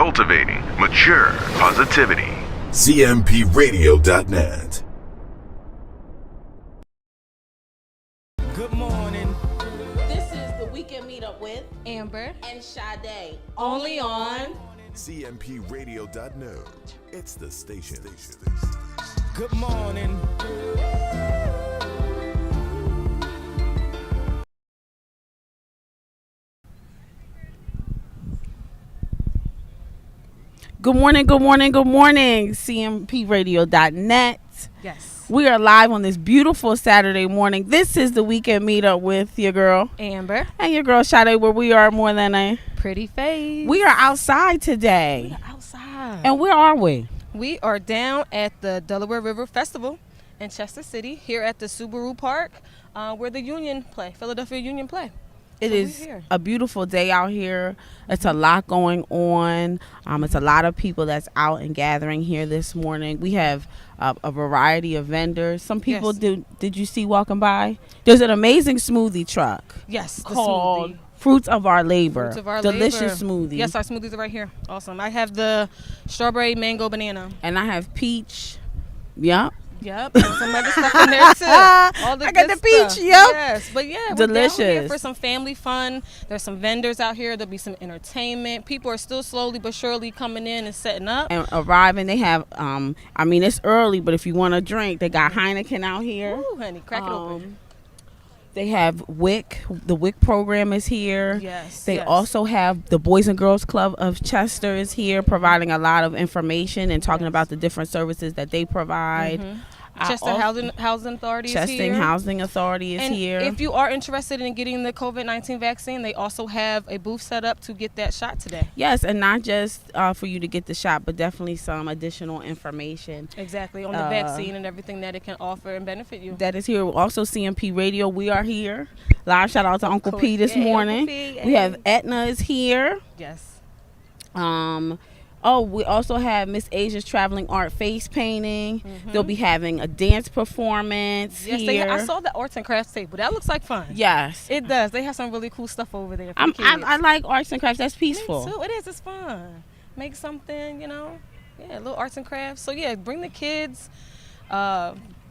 cultivating mature positivity. CMPRadio.net. Good morning. This is the Weekend Meetup with Amber and Sade. only on CMPRadio.net. It's the station. Good morning. Good morning, good morning, good morning. CMPRadio.net. yes We are live on this beautiful Saturday morning. This is the Weekend Meetup with your girl Amber and your girl Sade, where we are more than a... pretty face. We are outside today. We're outside And where are we? we are down at the Delaware River Festival in Chester City, here at the Subaru Park, where the Philadelphia Union play. It So is we're here. a beautiful day out here. It's a lot going on. It's a lot of people that's out and gathering here this morning. We have a variety of vendors. Some people Yes. did you see walking by? There's an amazing smoothie truck Yes, the called smoothie. Fruits of Our Labor. Fruits of Our Delicious Labor. smoothie. Yes, our smoothies are right here. Awesome. I have the strawberry mango banana. And I have peach. Yep. Yep, and some other stuff in there too. All the I got good the peach, stuff. yep. Yes, but yeah, we're down here Delicious. for some family fun. There's some vendors out here. There'll be some entertainment. People are still slowly but surely coming in and setting up. And arriving, they have it's early, but if you want to drink, they got Heineken out here. Ooh, honey, crack it open. They have WIC. The WIC program is here. Yes. They yes. also have the Boys and Girls Club of Chester is here, providing a lot of information and talking Yes. about the different services that they provide. Chester Housing Authority is Chester here. Housing Authority is and here. if you are interested in getting the COVID-19 vaccine, they also have a booth set up to get that shot today. Yes, and not just for you to get the shot, but definitely some additional information Exactly, on the vaccine and everything that it can offer and benefit you. that is here. Also, CMP Radio, we are here. Live shout out to Uncle course. P this Yay, Uncle morning. P, We yay. have Etna is here. Yes. We also have Miss Asia's Traveling Art Face Painting. They'll be having a dance performance Yes, here. I saw the arts and crafts table. That looks like fun. Yes. It does. They have some really cool stuff over there for I kids. like arts and crafts. That's peaceful. Me too. It is. It's fun. Make something, Yeah, little arts and crafts. So, yeah, bring the kids.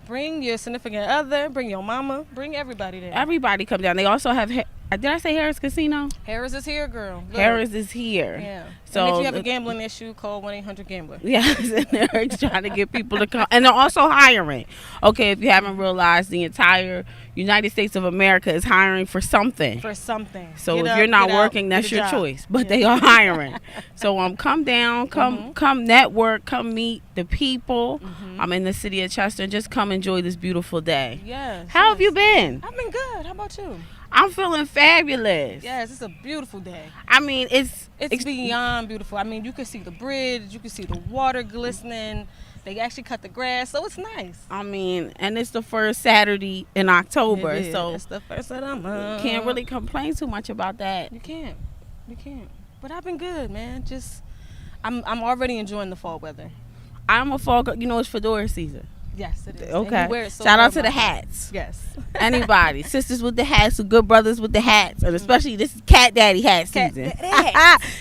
Bring your significant other. Bring your mama. Bring everybody there. Everybody come down. They also have, did I say Harris Casino? Harris is here, girl. Look. Harris is here. Yeah. So and if you have a gambling issue, call 1-800-GAMBLER. Yes, and they're trying to get people to come. And they're also hiring. Okay, if you haven't realized, the entire United States of America is hiring for something. For something. So Get if up, you're not get out, working, get that's a your job. choice. But they are hiring. So come down, come network, come meet the people. I'm in the city of Chester, and just come enjoy this beautiful day. Yes. How have you been? I've been good. How about you? I'm feeling fabulous. Yes, it's a beautiful day. I mean, it's beyond beautiful. I mean, you can see the bridge, you can see the water glistening. They actually cut the grass, so it's nice. I mean, and it's the first Saturday in October, It is. so It's the first of the month. can't really complain too much about that. You can't. But I've been good, man. I'm already enjoying the fall weather. I'm a fall girl. It's fedora season. Yes, it is. Okay. And you wear it so Shout out well, to the my hats. Yes. Anybody, sisters with the hats, the good brothers with the hats, and especially this is Cat Daddy hat season.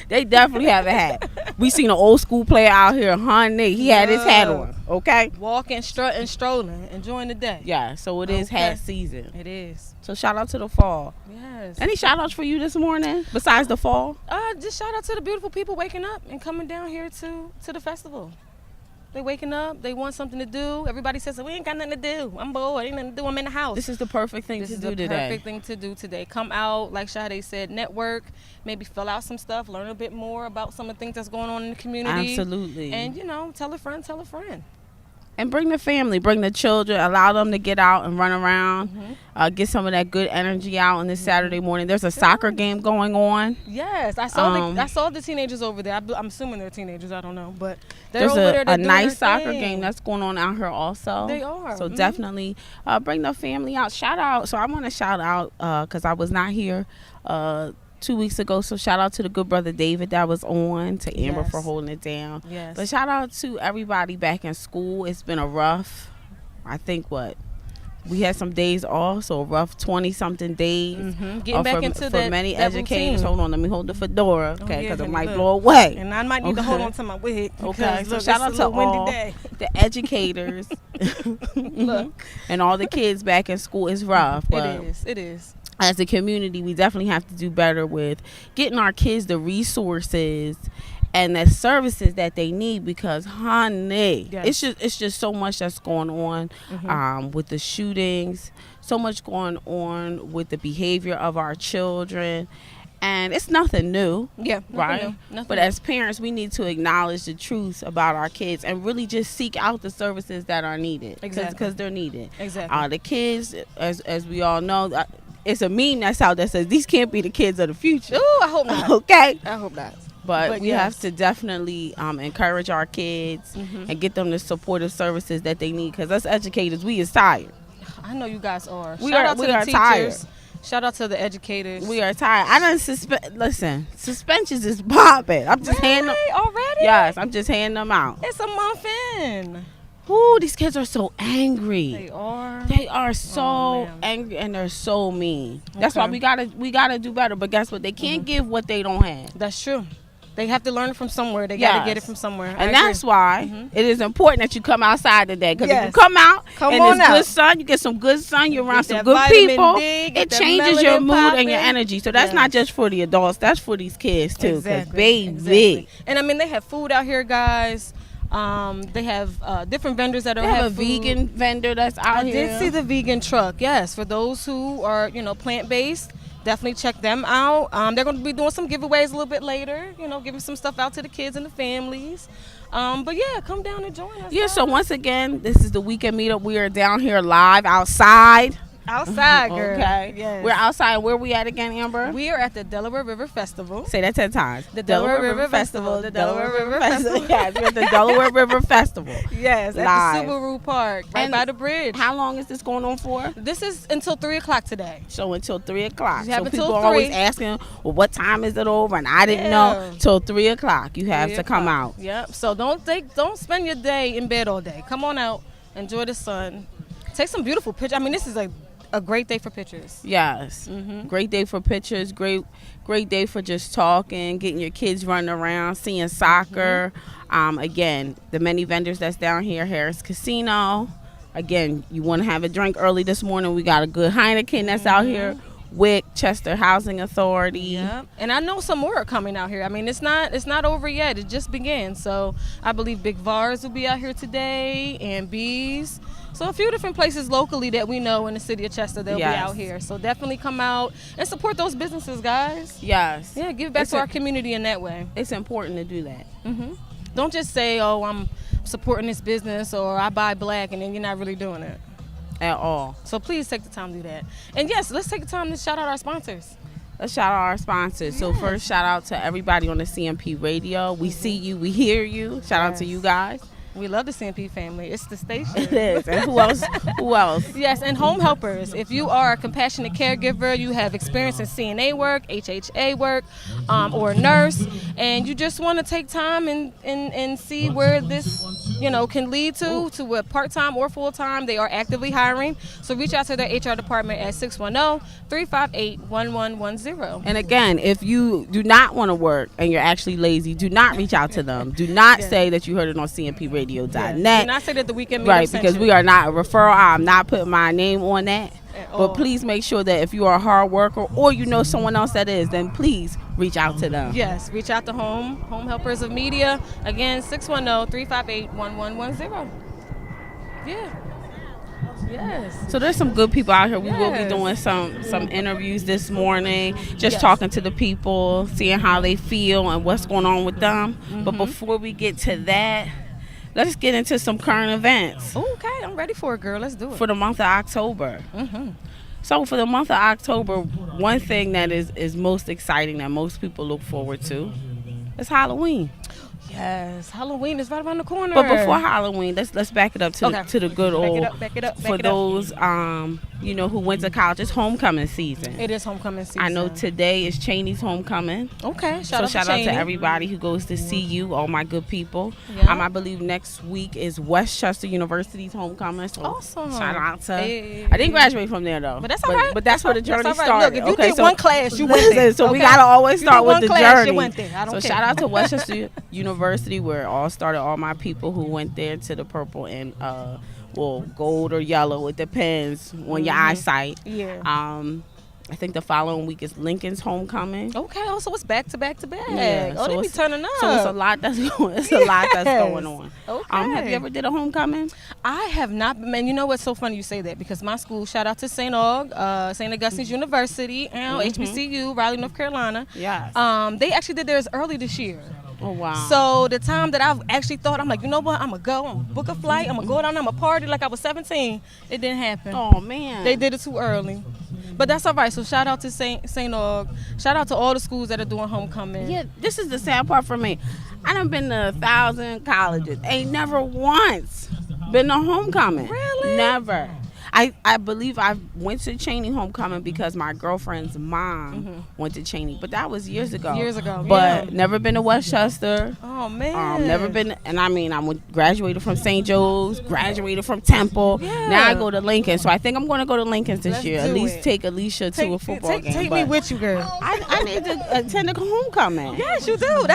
They definitely have a hat. We seen an old school player out here, honey. He had his hat on. Okay. Walking, strutting, strolling, enjoying the day. Yeah. So it is hat season. It is. So shout out to the fall. Yes. Any shout outs for you this morning besides the fall? Just shout out to the beautiful people waking up and coming down here to the festival. They waking up. They want something to do. Everybody says, we ain't got nothing to do. I'm bored. Ain't nothing to do. I'm in the house. This is the perfect thing to do today. Perfect thing to do today. Come out, like Sade said, network, maybe fill out some stuff, learn a bit more about some of the things that's going on in the community. Absolutely. And, tell a friend. And bring the family, bring the children, allow them to get out and run around, get some of that good energy out on this Saturday morning. There's a soccer game going on. Yes, I saw the teenagers over there. I'm assuming they're teenagers. I don't know, but they're There's over there. a nice soccer game that's going on out here also. They are. So definitely bring the family out. Shout out. So I want to shout out because I was not here 2 weeks ago. So shout out to the good brother David that was on, to Amber for holding it down. Yes. But shout out to everybody back in school. It's been a rough, I think, we had some days off, so a rough 20-something days. Getting back into for that many that educators. routine. Hold on, let me hold the fedora, Oh, okay, yeah, because it honey, might look. blow away. And I might need to hold Okay. on to my wig. Okay, Because, so look, shout it's out a to little windy all day. the educators. Look. And all the kids back in school. Is rough, but It is. as a community, we definitely have to do better with getting our kids the resources and the services that they need, because honey, Yes. it's just so much that's going on with the shootings, so much going on with the behavior of our children, and it's nothing new. Yeah, Right, but as parents, we need to acknowledge the truth about our kids and really just seek out the services that are needed, Exactly. because they're needed. Exactly. The kids, as we all know, it's a meme that's out that says these can't be the kids of the future. Ooh, I hope not. Okay, I hope not. but we yes. have to definitely encourage our kids and get them the supportive services that they need, because us educators, we is tired. I know you guys are. We Shout are- out to we the are teachers. tired. Shout out to the educators. We are tired. I done listen, suspensions is popping. I'm just handing them. Already? Yes, I'm just handing them out. It's a month in. Ooh, these kids are so angry. They are. They are so Oh, man. angry, and they're so mean. That's why Okay. we gotta do better. But guess what? They can't give what they don't have. That's true. They have to learn it from somewhere. They got to get it from somewhere. And that's why it is important that you come outside today. Because if Yes. you come out Come and on it's out. good sun, you get some good sun, you're around Get some that good vitamin people, D, get it that changes your melanin mood and your popping. energy. So that's not just for the adults, that's for these kids too. 'Cause baby. Exactly. And I mean, they have food out here, guys. They have different vendors that They are have a food. vegan vendor that's out I here. did see the vegan truck. Yes, for those who are plant based, definitely check them out. They're going to be doing some giveaways a little bit later. Giving some stuff out to the kids and the families. But yeah, come down and join us. Yeah, guys. so once again, this is the Weekend Meetup. We are down here live outside. outside, girl. Okay. Yes. We're outside. Where we at again, Amber? We are at the Delaware River Festival. Say that 10 times. The Delaware River Festival. The Delaware River Festival. Yes, we're at the Delaware River Festival. Yes, at Live. the Subaru Park, right And by the bridge. How long is this going on for? This is until 3 o'clock today. So until 3 o'clock. You have So until people are always 3. asking, well, what time is it over? And I didn't Yeah. know. Till 3 o'clock. You have 3 to come o'clock. out. Yep. So don't spend your day in bed all day. Come on out, enjoy the sun, take some beautiful pictures. I mean, this is a great day for pictures. Yes. Great day for pictures. Great day for just talking, getting your kids running around, seeing soccer. Again, the many vendors that's down here, Harris Casino. Again, you want to have a drink early this morning. We got a good Heineken that's out here. WIC, Chester Housing Authority. Yep. And I know some more are coming out here. I mean, it's not over yet. It just began. So I believe Big Vars will be out here today, and Bees. So a few different places locally that we know in the city of Chester, they'll Yes. be out here. So definitely come out and support those businesses, guys. Yes. Yeah, give back It's to a- our community in that way. It's important to do that. Don't just say, oh, I'm supporting this business or I buy black, and then you're not really doing it. At all. So please take the time to do that. And yes, let's take the time to shout out our sponsors. Let's shout out our sponsors. So first, shout out to everybody on the CMP radio. We see you, we hear you. Shout out to you guys. We love the CMP family. It's the station. It is. And who else? Who else? Yes, and home helpers. If you are a compassionate caregiver, you have experience in CNA work, HHA work, or a nurse, and you just want to take time and see where this, can lead to a part-time or full-time, they are actively hiring. So reach out to their HR department at 610-358-1110. And again, if you do not want to work and you're actually lazy, do not reach out to them. Do not say that you heard it on CMPRadio.net. Do not say that the Weekend Meetup Right, sent because you. we are not a referral. I'm not putting my name on that. all. But please make sure that if you are a hard worker or you know someone else that is, then please reach out to them. Yes, reach out to Home Helpers of Media. Again, 610-358-1110. Yeah. Yes. So there's some good people out here. We will be Yes. doing some interviews this morning, just Yes. talking to the people, seeing how they feel and what's going on with them. But before we get to that, let's get into some current events Okay, I'm ready for it, girl. Let's do it. for the month of October. So for the month of October, one thing that is most exciting that most people look forward to is Halloween. Yes, Halloween is right around the corner. But before Halloween, let's back it up to Okay. to the good Back it old up, back it up, back for it up. those who went to college. It's homecoming season. It is homecoming season. I know today is Cheney's homecoming. Okay, Shout out Cheney. to everybody who goes to CU, all my good people. Yeah. I believe next week is Westchester University's homecoming. So Awesome. shout out to. Hey. I didn't graduate from there though. But that's all right. But that's where the journey That's all right. started. Look, if you okay, did one class, you went there. So we Okay? gotta always You start did with one the class, journey. you went there. I don't care. Shout out to Westchester University, where it all started. All my people who went there to the purple and gold or yellow. It depends on your eyesight. Yeah. I think the following week is Lincoln's homecoming. Okay, so it's back to back to back. Yeah, Oh, so they be it's- turning up. So it's a lot that's going. It's a lot that's going on. Okay. Have you ever did a homecoming? I have not, man. You know what's so funny you say that, because my school, shout out to St. Augustine's University, HBCU, Raleigh, North Carolina. Yes. They actually did theirs early this year. Oh wow. So the time that I've actually thought, I'm like, you know what, I'm gonna go, I'm gonna book a flight, I'm gonna go down, I'm gonna party like I was 17. It didn't happen. Oh man. They did it too early. But that's all right. So shout out to St. Aug. Shout out to all the schools that are doing homecoming. Yeah, this is the sad part for me. I done been to 1,000 colleges. Ain't never once been to homecoming. Really? Never. I believe I went to Cheney homecoming because my girlfriend's mom went to Cheney, but that was years ago. Years ago, But yeah. never been to Westchester. Oh man. Never been, and I mean, graduated from St. Joe's, graduated from Temple. Yeah. Now I go to Lincoln, so I think I'm going to go to Lincoln this Let's year. do At least it. take Alicia to a football game. Take me but with you, girl. I need to attend a homecoming. Yes, you do.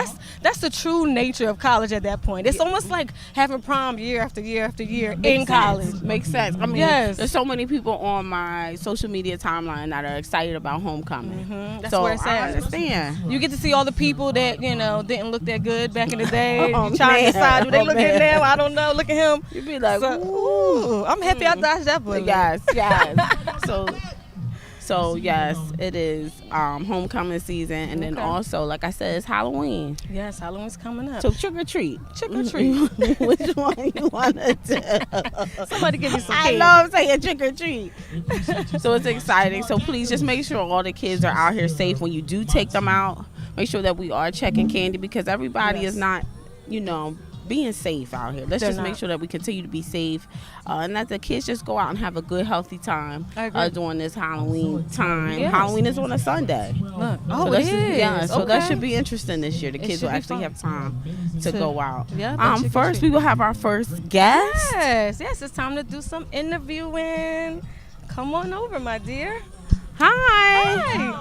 That's the true nature of college at that point. It's almost like having prom year after year after year in college. Makes sense. I mean, Yes. there's so many people on my social media timeline that are excited about homecoming. That's so where it's I at. understand. You get to see all the people that, didn't look that good back in the day. Oh, You trying man. to decide, do they Oh, look man. good now? I don't know. Look at him. You'd be like, Ooh, I'm happy I dodged that bullet. yes. So yes, it is homecoming season, and then Okay. also, like I said, it's Halloween. Yes, Halloween's coming up. So trick or treat. Trick or treat. Which one you want to do? Somebody give me some I candy. love saying trick or treat. So it's exciting. So please just make sure all the kids are out here safe when you do take them out. Make sure that we are checking candy, because everybody is not, being safe out here. Let's They're just make not. sure that we continue to be safe, and that the kids just go out and have a good, healthy time I agree. during this Halloween time. Yes. Halloween is on a Sunday. Look. So Oh, that it should- is. Yeah, so that Okay. should be interesting this year. The It kids should will be actually fun. have time to go out. Yeah, that trick or First, treat. we will have our first guest. Yes, it's time to do some interviewing. Come on over, my dear. Hi.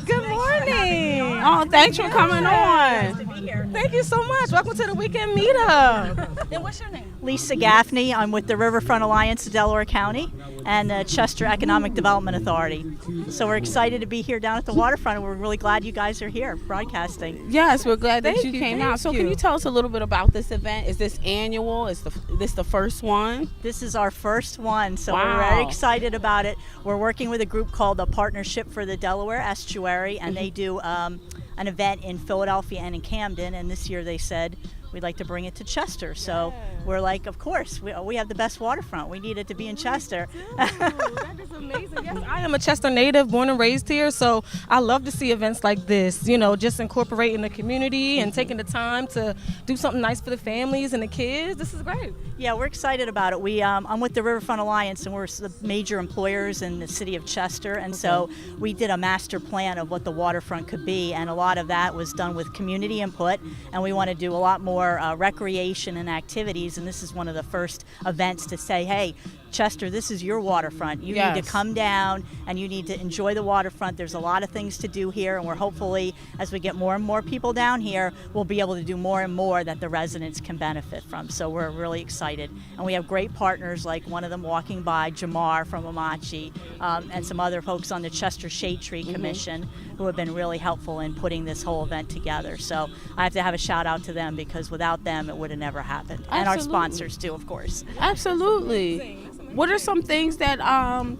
Good morning. Oh, thanks for coming on. Thank you so much. Welcome to the Weekend Meetup. And what's your name? Lisa Gaffney. I'm with the Riverfront Alliance of Delaware County and the Chester Economic Development Authority. So we're excited to be here down at the waterfront, and we're really glad you guys are here broadcasting. Yes, we're glad that Thank you you, came thank out. So you. can you tell us a little bit about this event? Is this annual? Is this the first one? This is our first one, so we're Wow. very excited about it. We're working with a group called the Partnership for the Delaware Estuary, and they do an event in Philadelphia and in Camden, and this year they said we'd like to bring it to Chester. So we're like, of course, we have the best waterfront. We need it to be in Chester. That is amazing. Yes, I am a Chester native, born and raised here, so I love to see events like this, just incorporating the community and taking the time to do something nice for the families and the kids. This is great. Yeah, we're excited about it. I'm with the Riverfront Alliance, and we're the major employers in the city of Chester, and so we did a master plan of what the waterfront could be, and a lot of that was done with community input, and we want to do a lot more recreation and activities, and this is one of the first events to say, hey, Chester, this is your waterfront. You need to come down and you need to enjoy the waterfront. There's a lot of things to do here, and we're hopefully, as we get more and more people down here, we'll be able to do more and more that the residents can benefit from. So we're really excited. And we have great partners, like one of them walking by, Jamar from Amachi, and some other folks on the Chester Shade Tree Commission who have been really helpful in putting this whole event together. So I have to have a shout out to them, because without them, it would have never happened. And our sponsors too, of course. Absolutely. What are some things that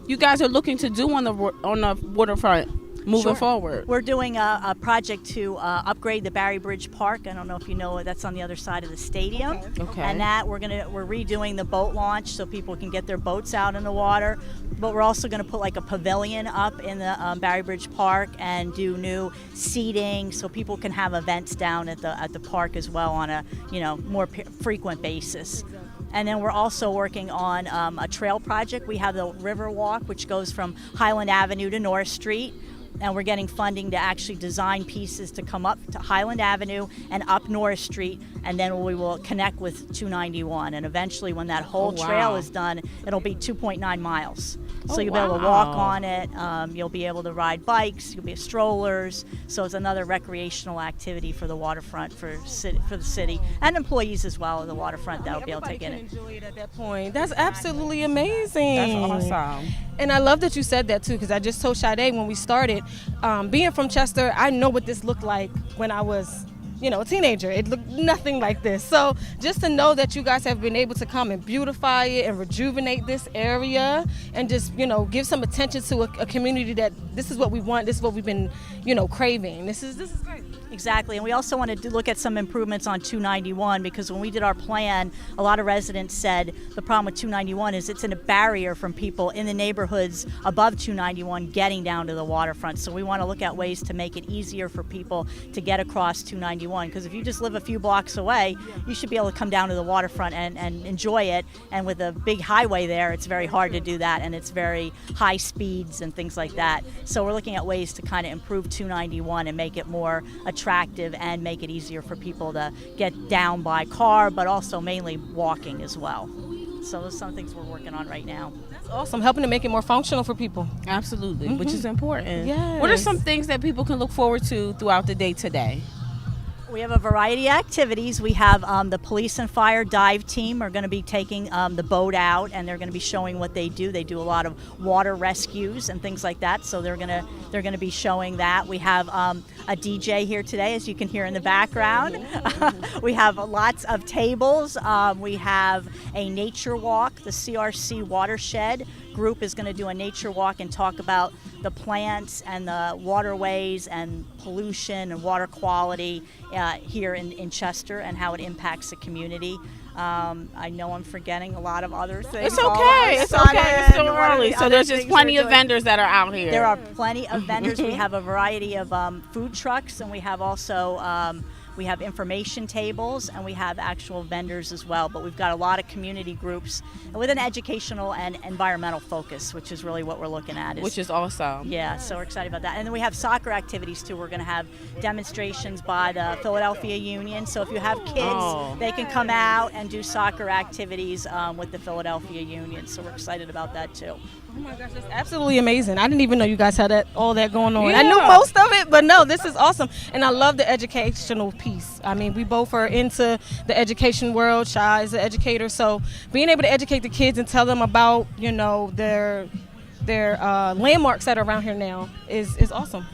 you guys are looking to do on the waterfront moving forward? We're doing a project to upgrade the Barry Bridge Park. I don't know if you know, that's on the other side of the stadium. Okay. And that we're redoing the boat launch so people can get their boats out in the water. But we're also going to put like a pavilion up in the Barry Bridge Park and do new seating so people can have events down at the park as well on a more frequent basis. And then we're also working on a trail project. We have the River Walk, which goes from Highland Avenue to North Street. And we're getting funding to actually design pieces to come up to Highland Avenue and up North Street, and then we will connect with 291. And eventually, when that whole trail is done, it'll be 2.9 miles. So you'll be able to walk on it. You'll be able to ride bikes. You'll be strollers. So it's another recreational activity for the waterfront for the city and employees as well of the waterfront that'll be able to get it. Enjoy it at that point. That's absolutely amazing. That's awesome. And I love that you said that too, because I just told Sade when we started, being from Chester, I know what this looked like when I was, a teenager. It looked nothing like this. So just to know that you guys have been able to come and beautify it and rejuvenate this area and just, give some attention to a community that this is what we want, this is what we've been, craving. This is great. Exactly, and we also wanted to look at some improvements on 291 because when we did our plan, a lot of residents said the problem with 291 is it's in a barrier from people in the neighborhoods above 291 getting down to the waterfront. So we want to look at ways to make it easier for people to get across 291 because if you just live a few blocks away, you should be able to come down to the waterfront and enjoy it. And with a big highway there, it's very hard to do that, and it's very high speeds and things like that. So we're looking at ways to kind of improve 291 and make it more attractive and make it easier for people to get down by car, but also mainly walking as well. So those are some things we're working on right now. That's awesome, helping to make it more functional for people. Absolutely, which is important. Yes. What are some things that people can look forward to throughout the day today? We have a variety of activities. We have the police and fire dive team are going to be taking the boat out, and they're going to be showing what they do. They do a lot of water rescues and things like that. So they're going to be showing that. We have a DJ here today, as you can hear in the background. We have lots of tables. We have a nature walk. The CRC watershed group is going to do a nature walk and talk about the plants and the waterways and pollution and water quality here in Chester and how it impacts the community. I know I'm forgetting a lot of other things. It's okay. It's okay. It's still early. So there's just plenty of vendors that are out here. There are plenty of vendors. We have a variety of food trucks, and we have also we have information tables, and we have actual vendors as well. But we've got a lot of community groups with an educational and environmental focus, which is really what we're looking at. Which is awesome. Yeah, so we're excited about that. And then we have soccer activities too. We're going to have demonstrations by the Philadelphia Union. So if you have kids, they can come out and do soccer activities with the Philadelphia Union. So we're excited about that too. Oh my gosh, that's absolutely amazing. I didn't even know you guys had all that going on. Yeah. I knew most of it, but no, this is awesome. And I love the educational piece. I mean, we both are into the education world. Shai is an educator, so being able to educate the kids and tell them about, their landmarks that are around here now is awesome.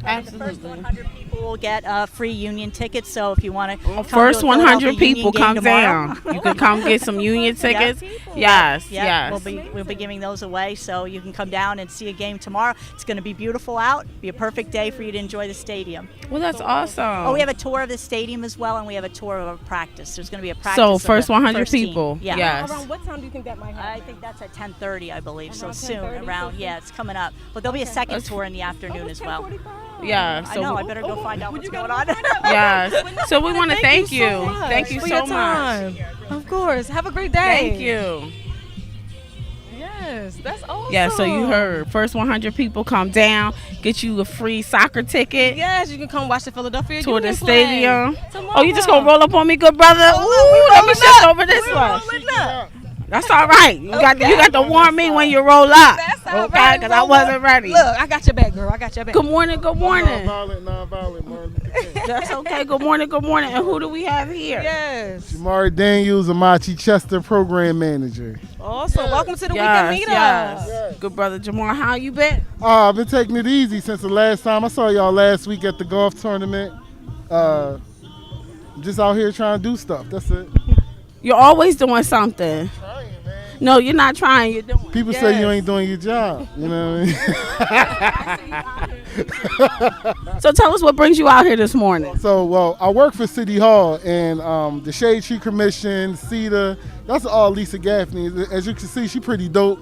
Absolutely. The first 100 people will get free union tickets. So if you want to, first 100 people come down. You can come get some union tickets. Yes. We'll be giving those away, so you can come down and see a game tomorrow. It's going to be beautiful out. Be a perfect day for you to enjoy the stadium. Well, that's awesome. Oh, we have a tour of the stadium as well, and we have a tour of a practice. There's going to be a practice. So first 100 first people. Team. Yeah. Yes. Around what time do you think that might happen? I think that's at 10:30, I believe. So soon, 10:30, around it's coming up. But there'll be a second tour in the afternoon as well. Yeah, I know. I better go find out what's going on. Yes. So we want to thank you. Thank you so much. Of course. Have a great day. Thank you. Yes, that's awesome. Yeah, so you heard. First 100 people come down, get you a free soccer ticket. Yes, you can come watch the Philadelphia tour Union the stadium. tomorrow. Oh, you just gonna roll up on me, good brother? Ooh, let me shift over this one. That's all right. You got to warn me when you roll up. That's all okay, right. because I wasn't ready. Look, I got your back, girl. I got your back. Good morning. Good morning. Non-violent, Martin. That's okay. Good morning. Good morning. And who do we have here? Yes. Jamari Daniels, Amachi Chester Program Manager. Awesome. Welcome to the Weekend Meetup. Yes. Good brother Jamar. How you been? I've been taking it easy since the last time. I saw y'all last week at the golf tournament. Just out here trying to do stuff. That's it. You're always doing something. Trying, man. No, you're not trying. You're doing. People say you ain't doing your job. You know what I mean? So tell us what brings you out here this morning. So, I work for City Hall, and the Shade Tree Commission, CETA, that's all Lisa Gaffney. As you can see, she pretty dope.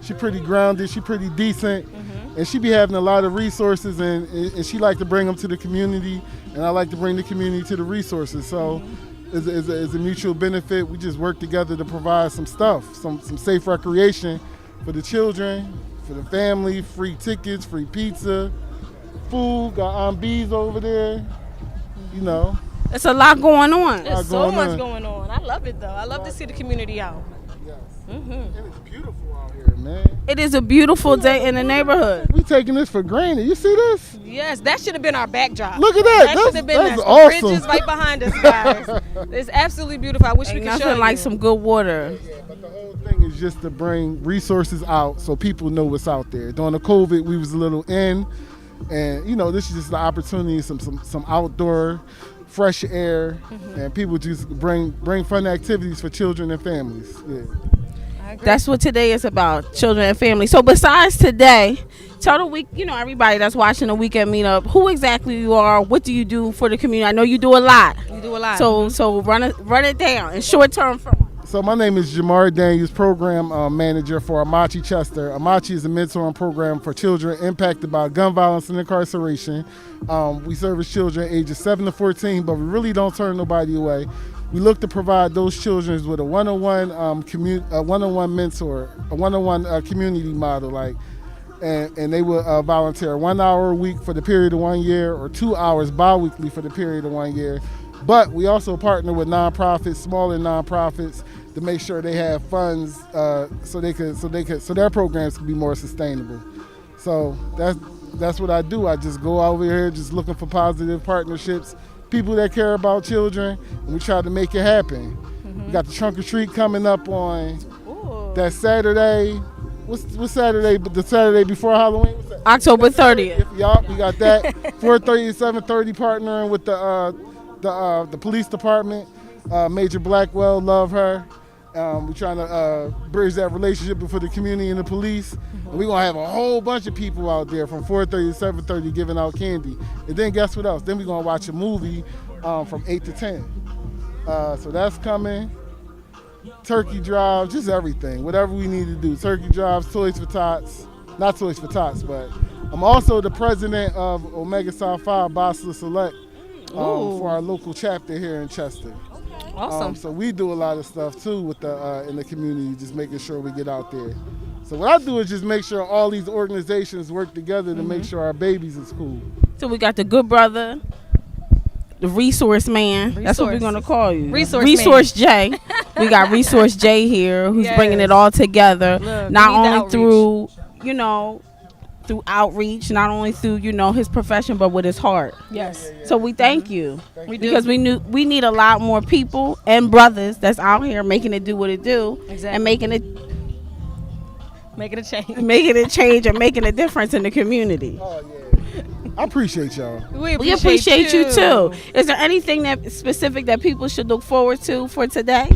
She pretty grounded. She pretty decent. And she be having a lot of resources, and she like to bring them to the community, and I like to bring the community to the resources. So is a mutual benefit. We just work together to provide some stuff, some safe recreation for the children, for the family, free tickets, free pizza, food, got Bees over there, you know. It's a lot going on. There's so much going on. I love it, though. I love to see the community out. Yes. And it's beautiful out here, man. It is a beautiful day in the neighborhood. We taking this for granted. You see this? Yes, that should have been our backdrop. Look at that. That should have been that's the awesome. bridges right behind us, guys. It's absolutely beautiful. I wish we Ain't could show nothing you. like some good water. Yeah, but the whole thing is just to bring resources out so people know what's out there. During the COVID, we was a little in, and you know, this is just the opportunity, some outdoor, fresh air, and people just bring fun activities for children and families. Yeah. That's what today is about, children and family. So besides today, tell the week, you know, everybody that's watching the Weekend Meetup, who exactly you are, what do you do for the community? I know you do a lot. You do a lot. So run it down in short term for me. So my name is Jamar Daniels, program manager for Amachi Chester. Amachi is a mentoring program for children impacted by gun violence and incarceration. We service children ages 7 to 14, but we really don't turn nobody away. We look to provide those children with a one-on-one one-on-one mentor, a one-on-one community model, and they will volunteer 1 hour a week for the period of 1 year, or 2 hours bi-weekly for the period of 1 year. But we also partner with nonprofits, smaller nonprofits, to make sure they have funds so their programs can be more sustainable. So that's what I do. I just go over here just looking for positive partnerships, people that care about children, and we try to make it happen. We got the Trunk or Treat coming up on that Saturday. What's Saturday? But the Saturday before Halloween? What's that? October 30th. Yup, we got that. 4:30 to 7:30, partnering with the police department. Major Blackwell, love her. We're trying to bridge that relationship between the community and the police. And we're going to have a whole bunch of people out there from 4:30 to 7:30 giving out candy. And then guess what else? Then we're going to watch a movie from 8 to 10. So that's coming. Turkey drive, just everything. Whatever we need to do. Turkey drives, Toys for Tots. Not Toys for Tots, but I'm also the president of Omega Psi Phi Bachelor Select for our local chapter here in Chester. Awesome. So we do a lot of stuff too with the in the community, just making sure we get out there. So what I do is just make sure all these organizations work together to make sure our babies is cool. So we got the good brother, the resource man. That's what we're gonna call you. Resource J. We got Resource J here, who's bringing it all together. Look, not only through, through outreach, not only through, his profession, but with his heart. Yes. So we thank you. We do. Because we need a lot more people and brothers that's out here making it do what it do. Exactly. And making it change and making a difference in the community. Oh yeah. I appreciate y'all. We appreciate you too. Is there anything that specific that people should look forward to for today?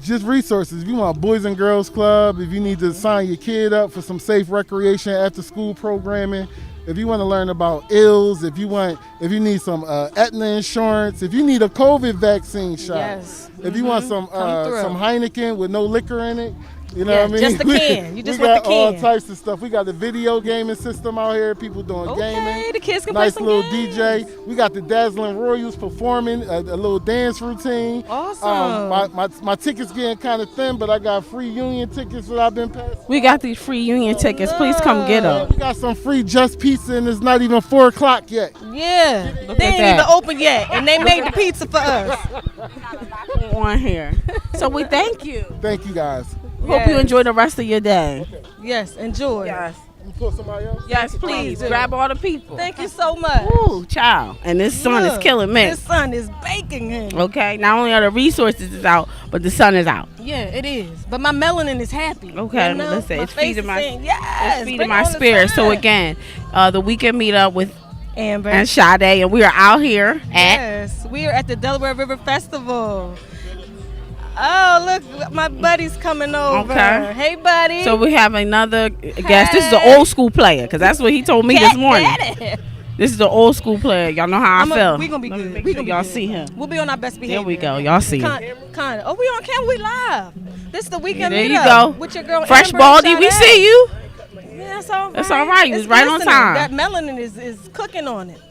Just resources. If you want a Boys and Girls Club, if you need to sign your kid up for some safe recreation after school programming, if you want to learn about ills, if you need some Aetna insurance, if you need a COVID vaccine shot, if you want some Heineken with no liquor in it, you know what I mean? Just the can. You just we want got the can. all types of stuff. We got the video gaming system out here. People doing gaming. The kids can nice play some little games. DJ. We got the Dazzling Royals performing a little dance routine. Awesome. My tickets getting kind of thin, but I got free union tickets that I've been passing. We got these free union tickets. Please come get them. We got some free Just Pizza, and it's not even 4 o'clock yet. Yeah. Look They at ain't that. even open yet, and they made the pizza for us. On here. So we thank you. Thank you guys. Hope you enjoy the rest of your day. Yes, enjoy. Yes. You pull somebody else? Yes, please. do. Grab all the people. Thank you so much. Ooh, child. And this sun is Look, killing me. This sun is baking him. Okay, not only are the resources is out, but the sun is out. Yeah, it is. But my melanin is happy. Okay, you know? listen, My it's face feeding is my saying, yes, it's feeding bring my on the spirit. So sun. again, the Weekend Meetup with Amber and Sade, and we are out here at Yes, we are at the Delaware River Festival. Oh, look, my buddy's coming over. Okay. Hey, buddy. So we have another guest. This is the old school player, because that's what he told me this morning. This is the old school player. Y'all know how I feel. We gonna be Let me good. make We sure gonna be y'all good. see him. We'll be on our best behavior. There we go. Y'all see him. Kind of. Oh, we on camera. We live. This is the Weekend There Meetup. you go. With your girl Fresh Amber Baldy, and we Sade. see you. Yeah, that's all right. That's all right. You It's was right on glistening. time. That melanin is cooking on it.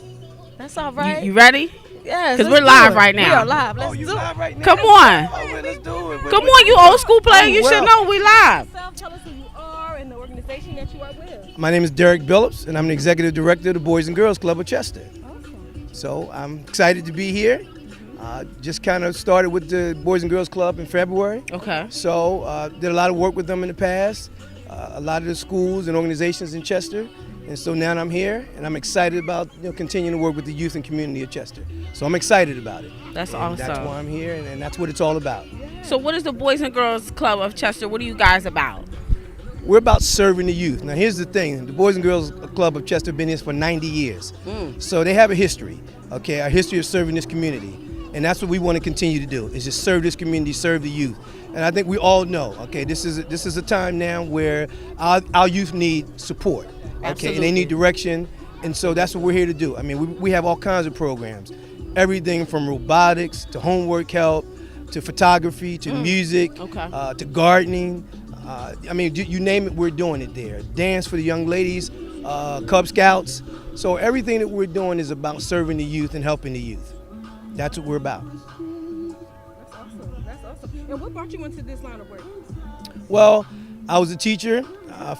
That's all right. You ready? Yes, Because let's we're live do it. right We now. are live. Let's do it. Right now? Come on. Let's do it. Come on, you old school player. You should know we live. Tell us who you are and the organization that you are with. My name is Derek Phillips, and I'm the executive director of the Boys and Girls Club of Chester. So I'm excited to be here. Just kind of started with the Boys and Girls Club in February. Okay. So did a lot of work with them in the past, a lot of the schools and organizations in Chester. And so now I'm here, and I'm excited about continuing to work with the youth and community of Chester. So I'm excited about it. That's And awesome. That's why I'm here, and that's what it's all about. So what is the Boys and Girls Club of Chester? What are you guys about? We're about serving the youth. Now, here's the thing. The Boys and Girls Club of Chester have been here for 90 years. So they have a history, okay, a history of serving this community. And that's what we want to continue to do, is just serve this community, serve the youth. And I think we all know, okay, this is a time now where our youth need support, okay, Absolutely. and they need direction. And so that's what we're here to do. I mean, we have all kinds of programs, everything from robotics to homework help to photography to music Okay. to gardening. I mean, you name it, we're doing it there. Dance for the young ladies, Cub Scouts. So everything that we're doing is about serving the youth and helping the youth. That's what we're about. That's awesome. That's awesome. And what brought you into this line of work? Well, I was a teacher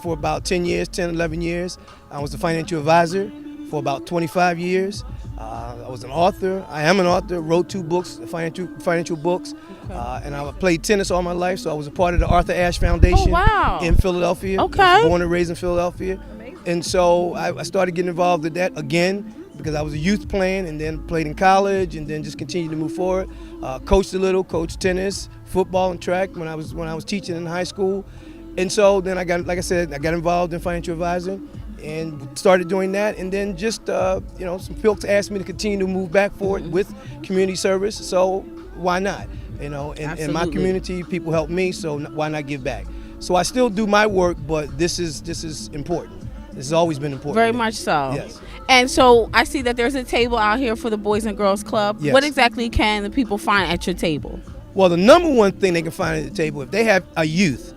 for about 10 years, 10, 11 years. I was a financial advisor for about 25 years. I was an author. I am an author, wrote 2 books, financial books. And I played tennis all my life, so I was a part of the Arthur Ashe Foundation in Philadelphia. Okay. I was born and raised in Philadelphia. And so I started getting involved with that again because I was a youth playing, and then played in college, and then just continued to move forward. Coached a little, coached tennis, football, and track when I was teaching in high school. And so then I got involved in financial advising and started doing that. And then just some folks asked me to continue to move back forward with community service. So why not? In my Absolutely. community, people help me, so why not give back? So I still do my work, but this is important. This has always been important. Very to me. much so. Yes. And so I see that there's a table out here for the Boys and Girls Club. Yes. What exactly can the people find at your table? Well, the number one thing they can find at the table, if they have a youth,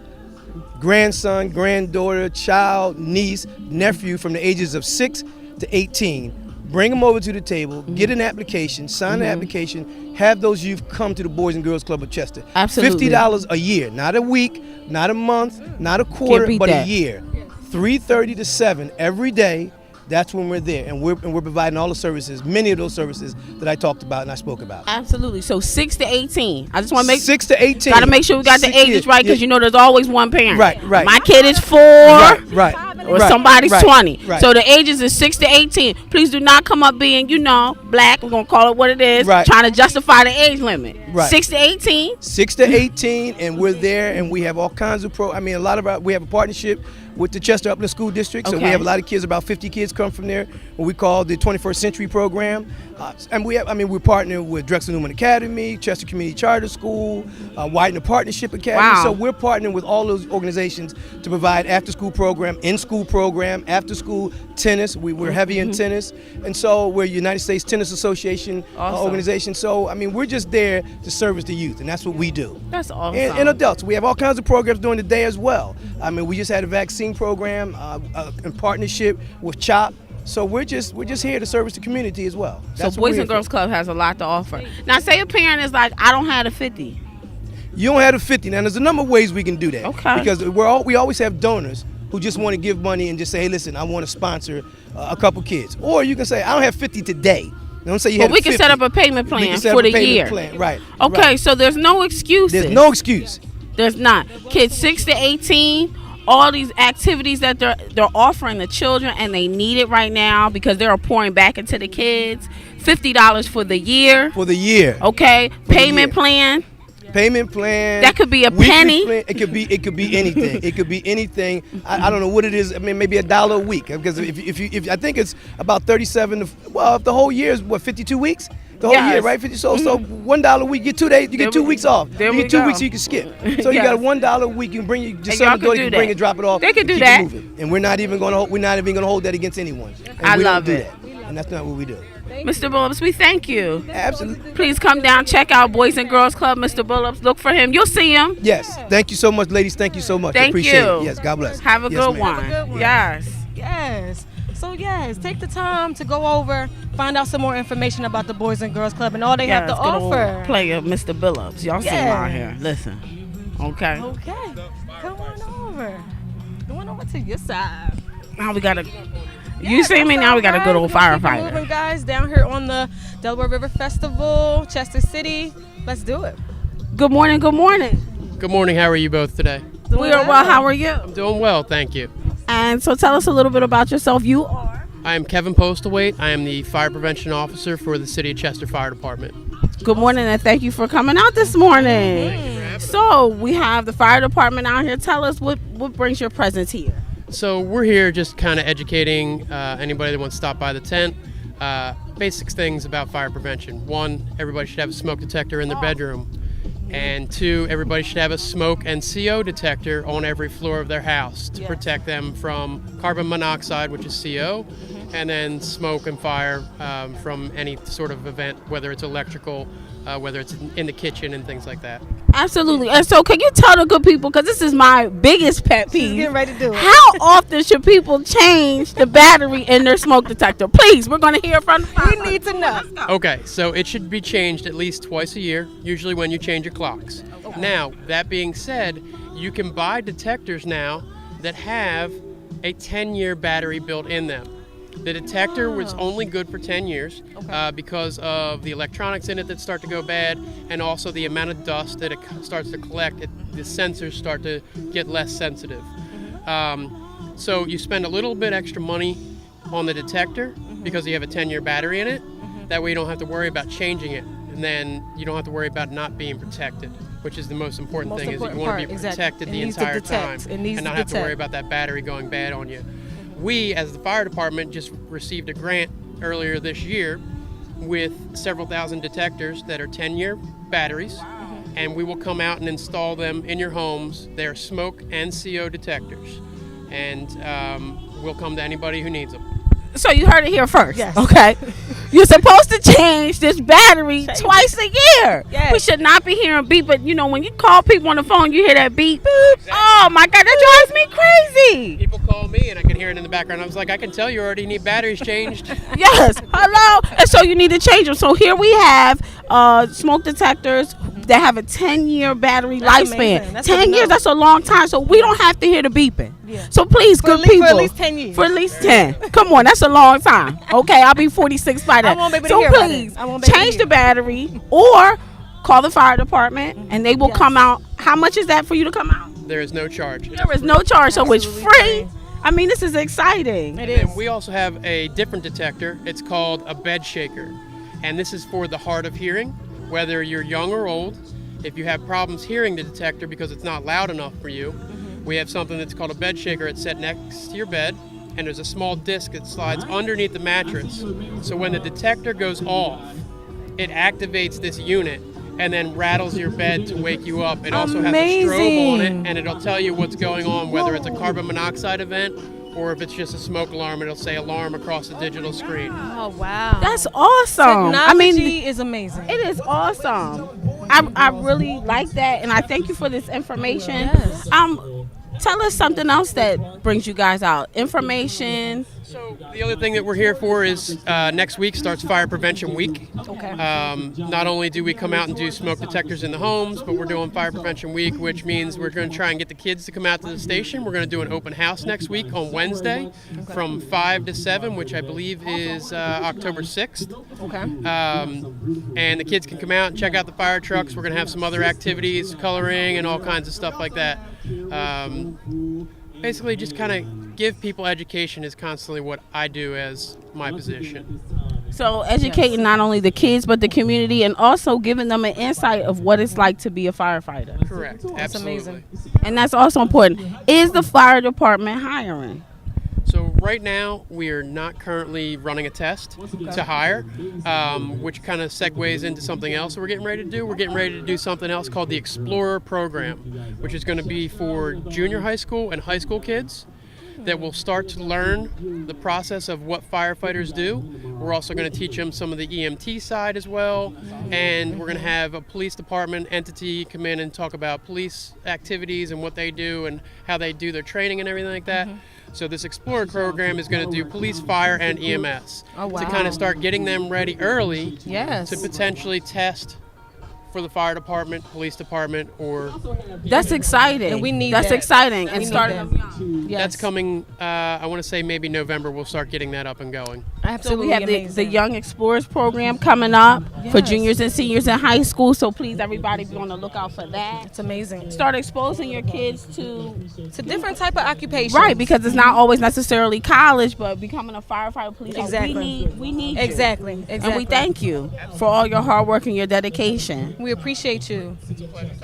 grandson, granddaughter, child, niece, nephew from the ages of 6 to 18, bring them over to the table, get an application, sign the application, have those youth come to the Boys and Girls Club of Chester. Absolutely. $50 a year, not a week, not a month, not a quarter, beat but that. a year. 3:30 to 7 every day. That's when we're there, and we're providing all the services, many of those services that I talked about and I spoke about. Absolutely. So 6 to 18. I just want to make 6 to 18. Got to make sure we got the 6 ages years. right, because Yeah. you know there's always one parent. Right. My kid is 4. Right. Or right, somebody's right, 20. Right. So the ages is 6 to 18. Please do not come up being, black. We're going to call it what it is. Right. Trying to justify the age limit. Right. 6 to 18. 6 to 18, and we're there, and we have all kinds of we have a partnership with the Chester Upland School District, so we Okay. have a lot of kids, about 50 kids come from there, what we call the 21st Century Program. And we're partnering with Drexel Newman Academy, Chester Community Charter School, Widener Partnership Academy. Wow. So we're partnering with all those organizations to provide after-school program, in-school program, after-school tennis. We're heavy in tennis, and so we're United States Tennis Association Awesome. organization. So we're just there to service the youth, and that's what we do. That's awesome. And adults. We have all kinds of programs during the day as well. We just had a vaccine program in partnership with CHOP. So we're just here to service the community as well. So That's what Boys we're and here Girls Club has a lot to offer. Now, say a parent is like, I don't have a 50. for. You don't have the 50. Now, there's a number of ways we can do that. Okay. Because we always have donors who just want to give money and just say, hey, listen, I want to sponsor a couple kids. Or you can say, I don't have 50 today. Don't say you But have we can 50. set up a payment We can plan set up for a the payment year. plan. Right. Okay, right. so there's no excuses. There's no excuse. There's not. Kids 6 to 18, all these activities that they're offering the children, and they need it right now because they're pouring back into the kids. $50 for the year. For the year. Okay, the payment year. plan. Payment plan. That could be a weekly penny. Plan. It could be anything. It could be anything. I don't know what it is. Maybe $1 a week. Because if I think it's about 37. If the whole year is 52 weeks. The whole Yes. year, right? So $1 a week. You get 2 days. You There get 2 we- weeks off. there You we get 2 go. weeks you can skip. So you Yes. got $1 a week. You can bring your y'all son or could daughter. do You can bring that. and drop it off. They could do keep it that. moving. And we're not even going to hold that against anyone. And I we love don't do it. that. And that's not what we do. Mr. Phillips, we thank you. Absolutely. Please come down, check out Boys and Girls Club, Mr. Phillips. Look for him. You'll see him. Yes. Thank you so much, ladies. Thank you so much. I Thank appreciate you. it. Yes. God bless. Have a Yes, good ma'am. one. Have a good one. Yes. Yes. So yes, take the time to go over, find out some more information about the Boys and Girls Club and all they have to offer. Player Mr. Phillips. Y'all see him out here. Listen. Okay. Okay. Come on over. Going over to your side. Now we got a... You see me? Now we got a good old firefighter. Moving, guys, down here on the Delaware River Festival, Chester City. Let's do it. Good morning. Good morning. Good morning. How are you both today? We are well. How are you? I'm doing well, thank you. And so tell us a little bit about yourself. You are? I am Kevin Postlethwaite. I am the Fire Prevention Officer for the City of Chester Fire Department. Good morning, and thank you for coming out this morning. So we have the fire department out here. Tell us what brings your presence here. So we're here just kind of educating anybody that wants to stop by the tent. Basic things about fire prevention. 1, everybody should have a smoke detector in their bedroom. And 2, everybody should have a smoke and CO detector on every floor of their house to protect them from carbon monoxide, which is CO, and then smoke and fire from any sort of event, whether it's electrical, whether it's in the kitchen and things like that. Absolutely. And so can you tell the good people, because this is my biggest pet peeve. She's getting ready to do it. How often should people change the battery in their smoke detector? Please, we're going to hear from the fire. We need to know. Okay, so it should be changed at least twice a year, usually when you change your clocks. Okay. Now, that being said, you can buy detectors now that have a 10-year battery built in them. The detector was only good for 10 years because of the electronics in it that start to go bad, and also the amount of dust that it starts to collect. The sensors start to get less sensitive. So you spend a little bit extra money on the detector because you have a 10-year battery in it. That way you don't have to worry about changing it, and then you don't have to worry about not being protected, which is the most important thing. Is that you want to be protected the entire time and not have to worry about that battery going bad on you. We, as the fire department, just received a grant earlier this year with several thousand detectors that are 10-year batteries, and we will come out and install them in your homes. They're smoke and CO detectors, and we'll come to anybody who needs them. So you heard it here first. Yes. Okay. You're supposed to change this battery twice a year. Yes. We should not be hearing beep, but you know, when you call people on the phone, you hear that beep. Exactly. Oh my God, that drives me crazy. People call me and I can hear it in the background. I was like, I can tell you already need batteries changed. Yes. Hello. And so you need to change them. So here we have smoke detectors that have a 10-year battery lifespan. 10 years, that's a long time. So we don't have to hear the beeping. Yeah. So please, good people. For at least 10 years. For at least 10. Come on, that's a long time. Okay, I'll be 46 by that. I won't be able so to hear please, change the battery or call the fire department and they will come out. How much is that for you to come out? There is no charge. There is no charge, so it's free. I mean, this is exciting. It is. And we also have a different detector. It's called a bed shaker. And this is for the hard of hearing, whether you're young or old. If you have problems hearing the detector because it's not loud enough for you, we have something that's called a bed shaker. It's set next to your bed, and there's a small disc that slides underneath the mattress. So when the detector goes off, it activates this unit and then rattles your bed to wake you up. It also has a strobe on it, and it'll tell you what's going on, whether it's a carbon monoxide event or if it's just a smoke alarm. It'll say alarm across the digital screen. Oh, wow. That's awesome. Technology is amazing. It is awesome. I really like that, and I thank you for this information. Yes. Tell us something else that brings you guys out. Information. So the other thing that we're here for is next week starts Fire Prevention Week. Okay. Not only do we come out and do smoke detectors in the homes, but we're doing Fire Prevention Week, which means we're going to try and get the kids to come out to the station. We're going to do an open house next week on Wednesday from 5 to 7, which I believe is October 6th. Okay. And the kids can come out and check out the fire trucks. We're going to have some other activities, coloring and all kinds of stuff like that. Basically just kind of give people education is constantly what I do as my position. So educating not only the kids but the community, and also giving them an insight of what it's like to be a firefighter. Correct. That's Absolutely. amazing. And that's also important. Is the fire department hiring? So right now we are not currently running a test to hire, which kind of segues into something else that we're getting ready to do. We're getting ready to do something else called the Explorer program, which is going to be for junior high school and high school kids. that will start to learn the process of what firefighters do. We're also going to teach them some of the EMT side as well, and we're going to have a police department entity come in and talk about police activities and what they do and how they do their training and everything like that. So this Explorer program is going to do police, fire, and EMS to kind of start getting them ready early to potentially test for the fire department, police department, or that's exciting. And we need that's that. exciting, and We starting need them young. Yes. that's coming. I want to say maybe November. We'll start getting that up and going. So Absolutely we have the amazing. Young Explorers program coming up for Yes. juniors and seniors in high school. So please, everybody, be on the lookout for that. It's amazing. Start exposing your kids to It's a different type of occupation. right, because it's not always necessarily college, but becoming a firefighter, police. Exactly. We need you. Exactly. And we thank you for all your hard work and your dedication. We appreciate you.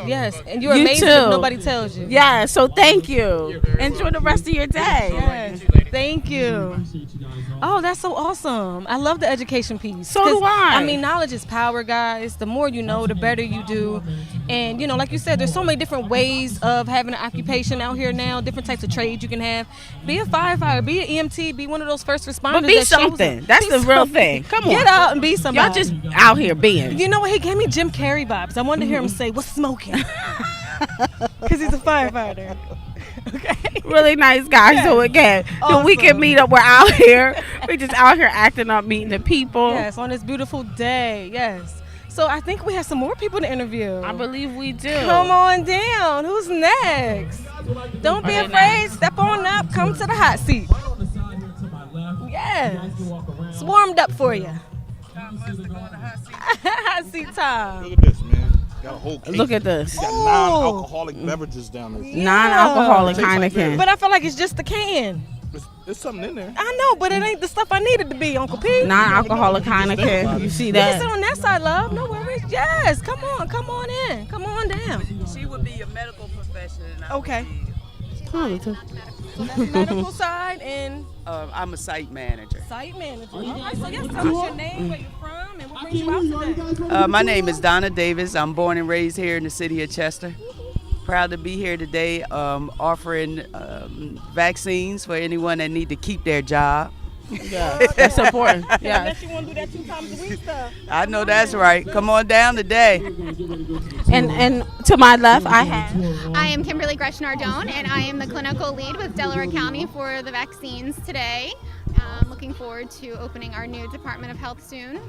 Yes, and you're You amazing too. if nobody tells you. Yeah, so thank you. Enjoy the rest of your day. Yes. Thank you. Oh, that's so awesome. I love the education piece. So do 'Cause, I. I mean, knowledge is power, guys. The more you know, the better you do. And, you know, like you said, there's so many different ways of having an occupation out here now, different types of trades you can have. Be a firefighter, be an EMT, be one of those first responders. But be that shows something. up. That's Be the real something. thing. Come on. Get out and be somebody. Y'all just out here being. You know what? He gave me Jim Carrey vibes. I wanted to hear him say, "What's smoking?" Because he's a firefighter. Okay. Really nice guy. So again, the Awesome. weekend meetup, we're out here. We're just out here acting up, meeting the people. Yes, on this beautiful day. Yes. So I think we have some more people to interview. I believe we do. Come on down. Who's next? Don't be Okay, afraid. Step on up. Come to the hot seat. Yes. It's warmed up for you. Hot seat time. Look at this, man. Got a whole case. Look at this. Got non-alcoholic beverages down there. Non-alcoholic Tastes like Heineken. But I feel like it's just the can. There's something in there. I know, but it ain't the stuff I needed to be, Uncle P. Non-alcoholic Heineken. You see You can sit that? on that side, love. No worries. Yes. Come on in. Come on down. She would be a medical professional. And I Okay. would be, So that's medical side and I'm a site manager. site manager. All right, so yes, tell us your name, where you're from, and what brings you out today. My name is Donna Davis. I'm born and raised here in the city of Chester. Proud to be here today offering vaccines for anyone that need to keep their job. Yeah, that's important. Yeah. Unless you want to do that 2 times a week stuff. I know that's right. Come on down today. And to my left, I have. I am Kimberly Gresh-Nardone, and I am the clinical lead with Delaware County for the vaccines today. Looking forward to opening our new Department of Health soon.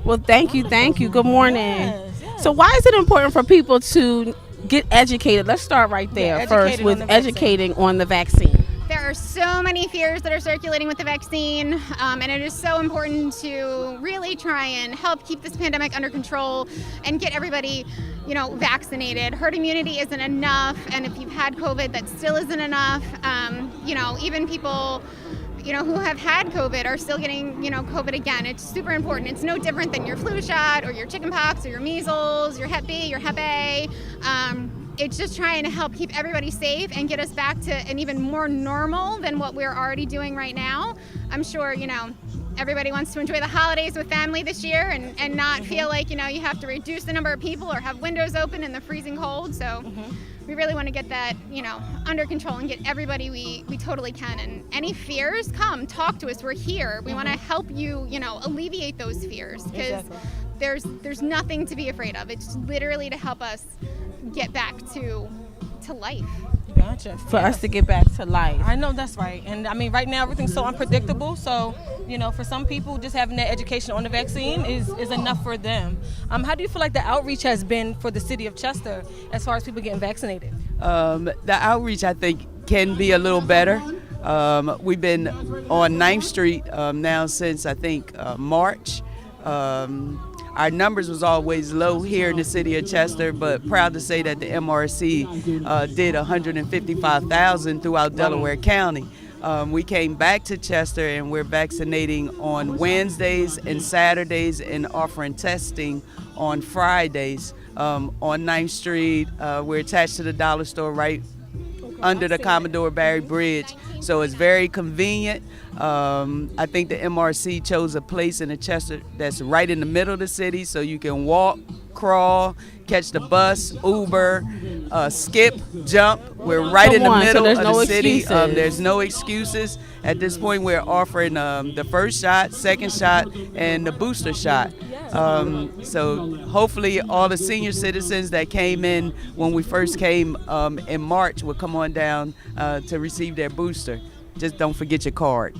Well, thank you. Good morning. Yes. So why is it important for people to get educated? Let's start right there Yeah, first educated with on the vaccine. educating on the vaccine. There are so many fears that are circulating with the vaccine, and it is so important to really try and help keep this pandemic under control and get everybody, vaccinated. Herd immunity isn't enough, and if you've had COVID, that still isn't enough. Even people, who have had COVID are still getting, COVID again. It's super important. It's no different than your flu shot or your chickenpox or your measles, your Hep B, your Hep A. It's just trying to help keep everybody safe and get us back to an even more normal than what we're already doing right now. I'm sure, everybody wants to enjoy the holidays with family this year and not feel like, you have to reduce the number of people or have windows open in the freezing cold. So we really want to get that, under control and get everybody we totally can. And any fears, come talk to us. We're here. We want to help you, alleviate those fears because there's nothing to be afraid of. It's literally to help us get back to life. Gotcha. For us to get back to life. I know that's right. And I mean, right now everything's so unpredictable. So, for some people, just having that education on the vaccine is enough for them. How do you feel like the outreach has been for the city of Chester as far as people getting vaccinated? The outreach, I think, can be a little better. We've been on 9th Street now since, I think, March. Our numbers was always low here in the city of Chester, but proud to say that the MRC did 155,000 throughout Delaware County. We came back to Chester and we're vaccinating on Wednesdays and Saturdays and offering testing on Fridays. On 9th Street, we're attached to the dollar store right under the Commodore Barry Bridge, so it's very convenient. I think the MRC chose a place in the Chester that's right in the middle of the city, so you can walk crawl, catch the bus, Uber, skip, jump. We're right in the Come on, so middle there's of no the city. excuses. There's no excuses. At this point, we're offering the first shot, second shot, and the booster shot. So hopefully all the senior citizens that came in when we first came in March will come on down to receive their booster. Just don't forget your card.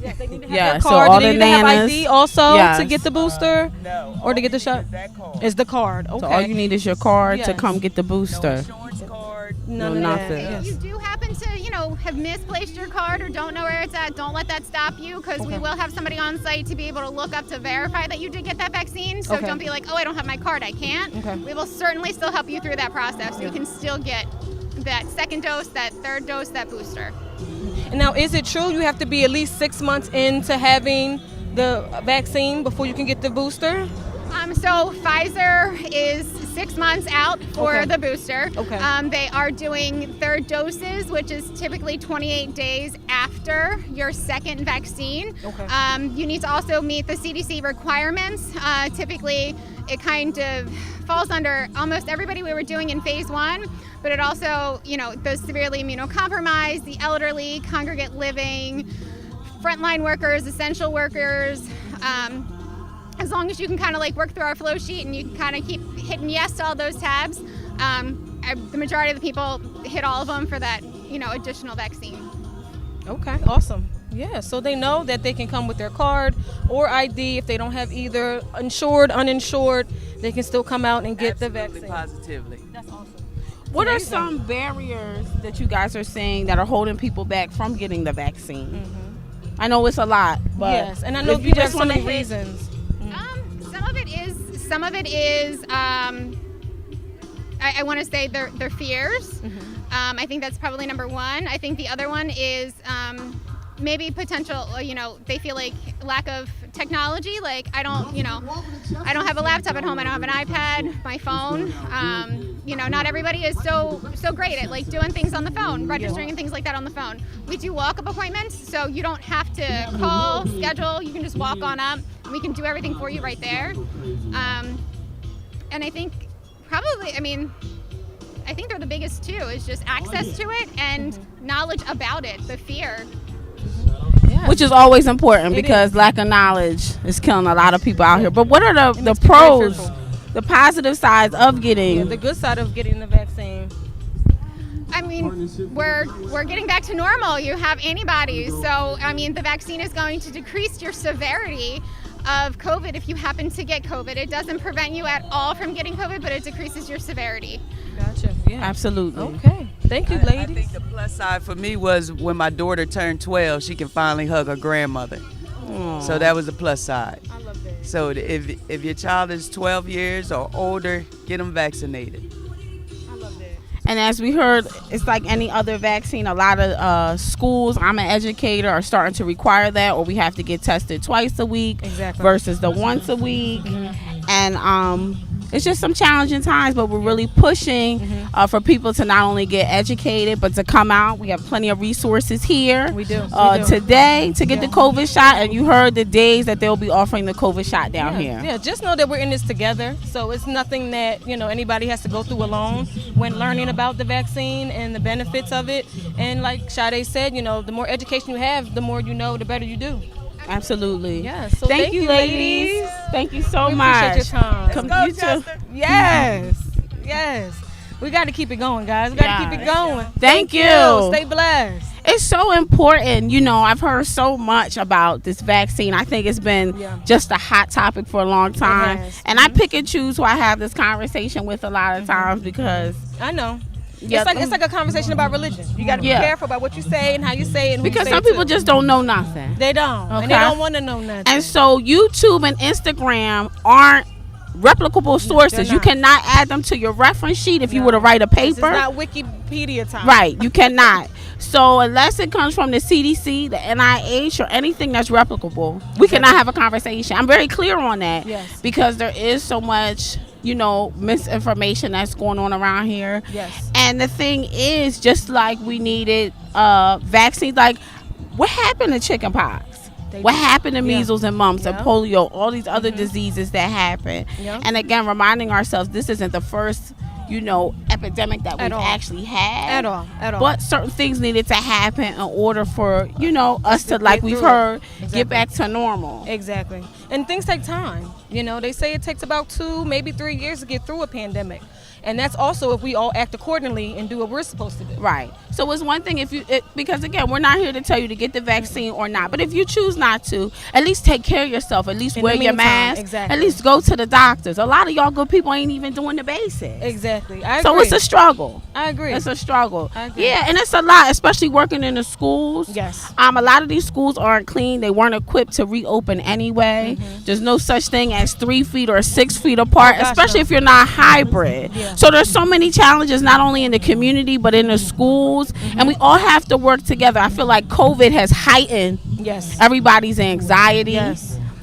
Yes, they need to have Yeah, their so card. all Do they the need to have nanas- ID also Yes. to get the booster? No. Or to get the shot? That card. It's the card. Okay. So all you need is your card to Yes. come get the booster. Insurance card. None No, of nothing. that. If you do happen to, have misplaced your card or don't know where it's at, don't let that stop you, because we will have somebody on site to be able to look up to verify that you did get that vaccine. So Okay. don't be like, oh, I don't have my card, I can't. Okay. We will certainly still help you through that process. So you can still get that second dose, that third dose, that booster. And now, is it true you have to be at least 6 months into having the vaccine before you can get the booster? So Pfizer is 6 months out for Okay. the booster. Okay. They are doing third doses, which is typically 28 days after your second vaccine. Okay. You need to also meet the CDC requirements. Typically, it kind of falls under almost everybody we were doing in phase 1, but it also, those severely immunocompromised, the elderly, congregate living, frontline workers, essential workers. As long as you can kind of work through our flow sheet and you can kind of keep hitting yes to all those tabs, the majority of the people hit all of them for that, additional vaccine. Okay, awesome. Yeah, so they know that they can come with their card or ID. If they don't have either insured, uninsured, they can still come out and get the vaccine. Positively. That's awesome. What are some barriers that you guys are seeing that are holding people back from getting the vaccine? I know it's a lot, but Yes, and I know if you have so wanna many hit- reasons. Some of it is I want to say their fears. I think that's probably number one. I think the other one is maybe potential, they feel like lack of technology. Like I don't have a laptop at home. I don't have an iPad, my phone. Not everybody is so great at doing things on the phone, registering and things like that on the phone. We do walk-up appointments, so you don't have to call, schedule. You can just walk on up, and we can do everything for you right there. And I think probably, I think they're the biggest two, is just access to it and knowledge about it, the fear. Which is always important because lack of knowledge is killing a lot of people out here. But what are the pros, the positive sides of getting? The good side of getting the vaccine. We're getting back to normal. You have antibodies, so the vaccine is going to decrease your severity of COVID if you happen to get COVID. It doesn't prevent you at all from getting COVID, but it decreases your severity. Gotcha. Yeah. Absolutely. Okay. Thank you, ladies. I think the plus side for me was when my daughter turned 12, she can finally hug her grandmother. So that was the plus side. I love that. So if your child is 12 years or older, get them vaccinated. I love that. And as we heard, it's like any other vaccine. A lot of schools, I'm an educator, are starting to require that, or we have to get tested twice a week versus the once a week. And it's just some challenging times, but we're really pushing for people to not only get educated, but to come out. We have plenty of resources here. We do. Today to get the COVID shot, and you heard the days that they'll be offering the COVID shot down here. Yeah, just know that we're in this together. So it's nothing that, anybody has to go through alone when learning about the vaccine and the benefits of it. And like Sade said, the more education you have, the more you know, the better you do. Absolutely. Yeah. So thank you, ladies. Thank you so we much. Appreciate your time. Come go, you too. Chester. Yes. We got to keep it going, guys. We got to keep it going. Thank you. Stay blessed. It's so important. I've heard so much about this vaccine. I think it's been just a hot topic for a long time. And I pick and choose who I have this conversation with a lot of times because I know. Yeah, it's like a conversation about religion. You got to be careful about what you say and how you say it. And who because you say some it people to. just don't know nothing. They don't, and they don't want to know nothing. And so YouTube and Instagram aren't replicable sources. You cannot add them to your reference sheet if you were to write a paper. It's not Wikipedia time. Right, you cannot. So unless it comes from the CDC, the NIH, or anything that's replicable, we cannot have a conversation. I'm very clear on that because there is so much, misinformation that's going on around here. Yes. And the thing is, just like we needed vaccines, like what happened to chicken pox? What happened to measles and mumps and Yeah. polio, all these other diseases that happen. Yeah. And again, reminding ourselves this isn't the first, epidemic that we've actually had. At all. But certain things needed to happen in order for, us to, like we've heard, get back to normal. Exactly. And things take time. They say it takes about 2, maybe 3 years to get through a pandemic. And that's also if we all act accordingly and do what we're supposed to do. Right. So it's one thing because again, we're not here to tell you to get the vaccine or not. But if you choose not to, at least take care of yourself. At least wear your mask. Exactly. At least go to the doctors. A lot of y'all good people ain't even doing the basics. Exactly. I agree. So it's a struggle. I agree. It's a struggle. I agree. Yeah, and it's a lot, especially working in the schools. Yes. A lot of these schools aren't clean. They weren't equipped to reopen anyway. There's no such thing as 3 feet or 6 feet apart, especially if you're not hybrid. Yeah. So there's so many challenges, not only in the community but in the schools, and we all have to work together. I feel like COVID has heightened everybody's anxiety,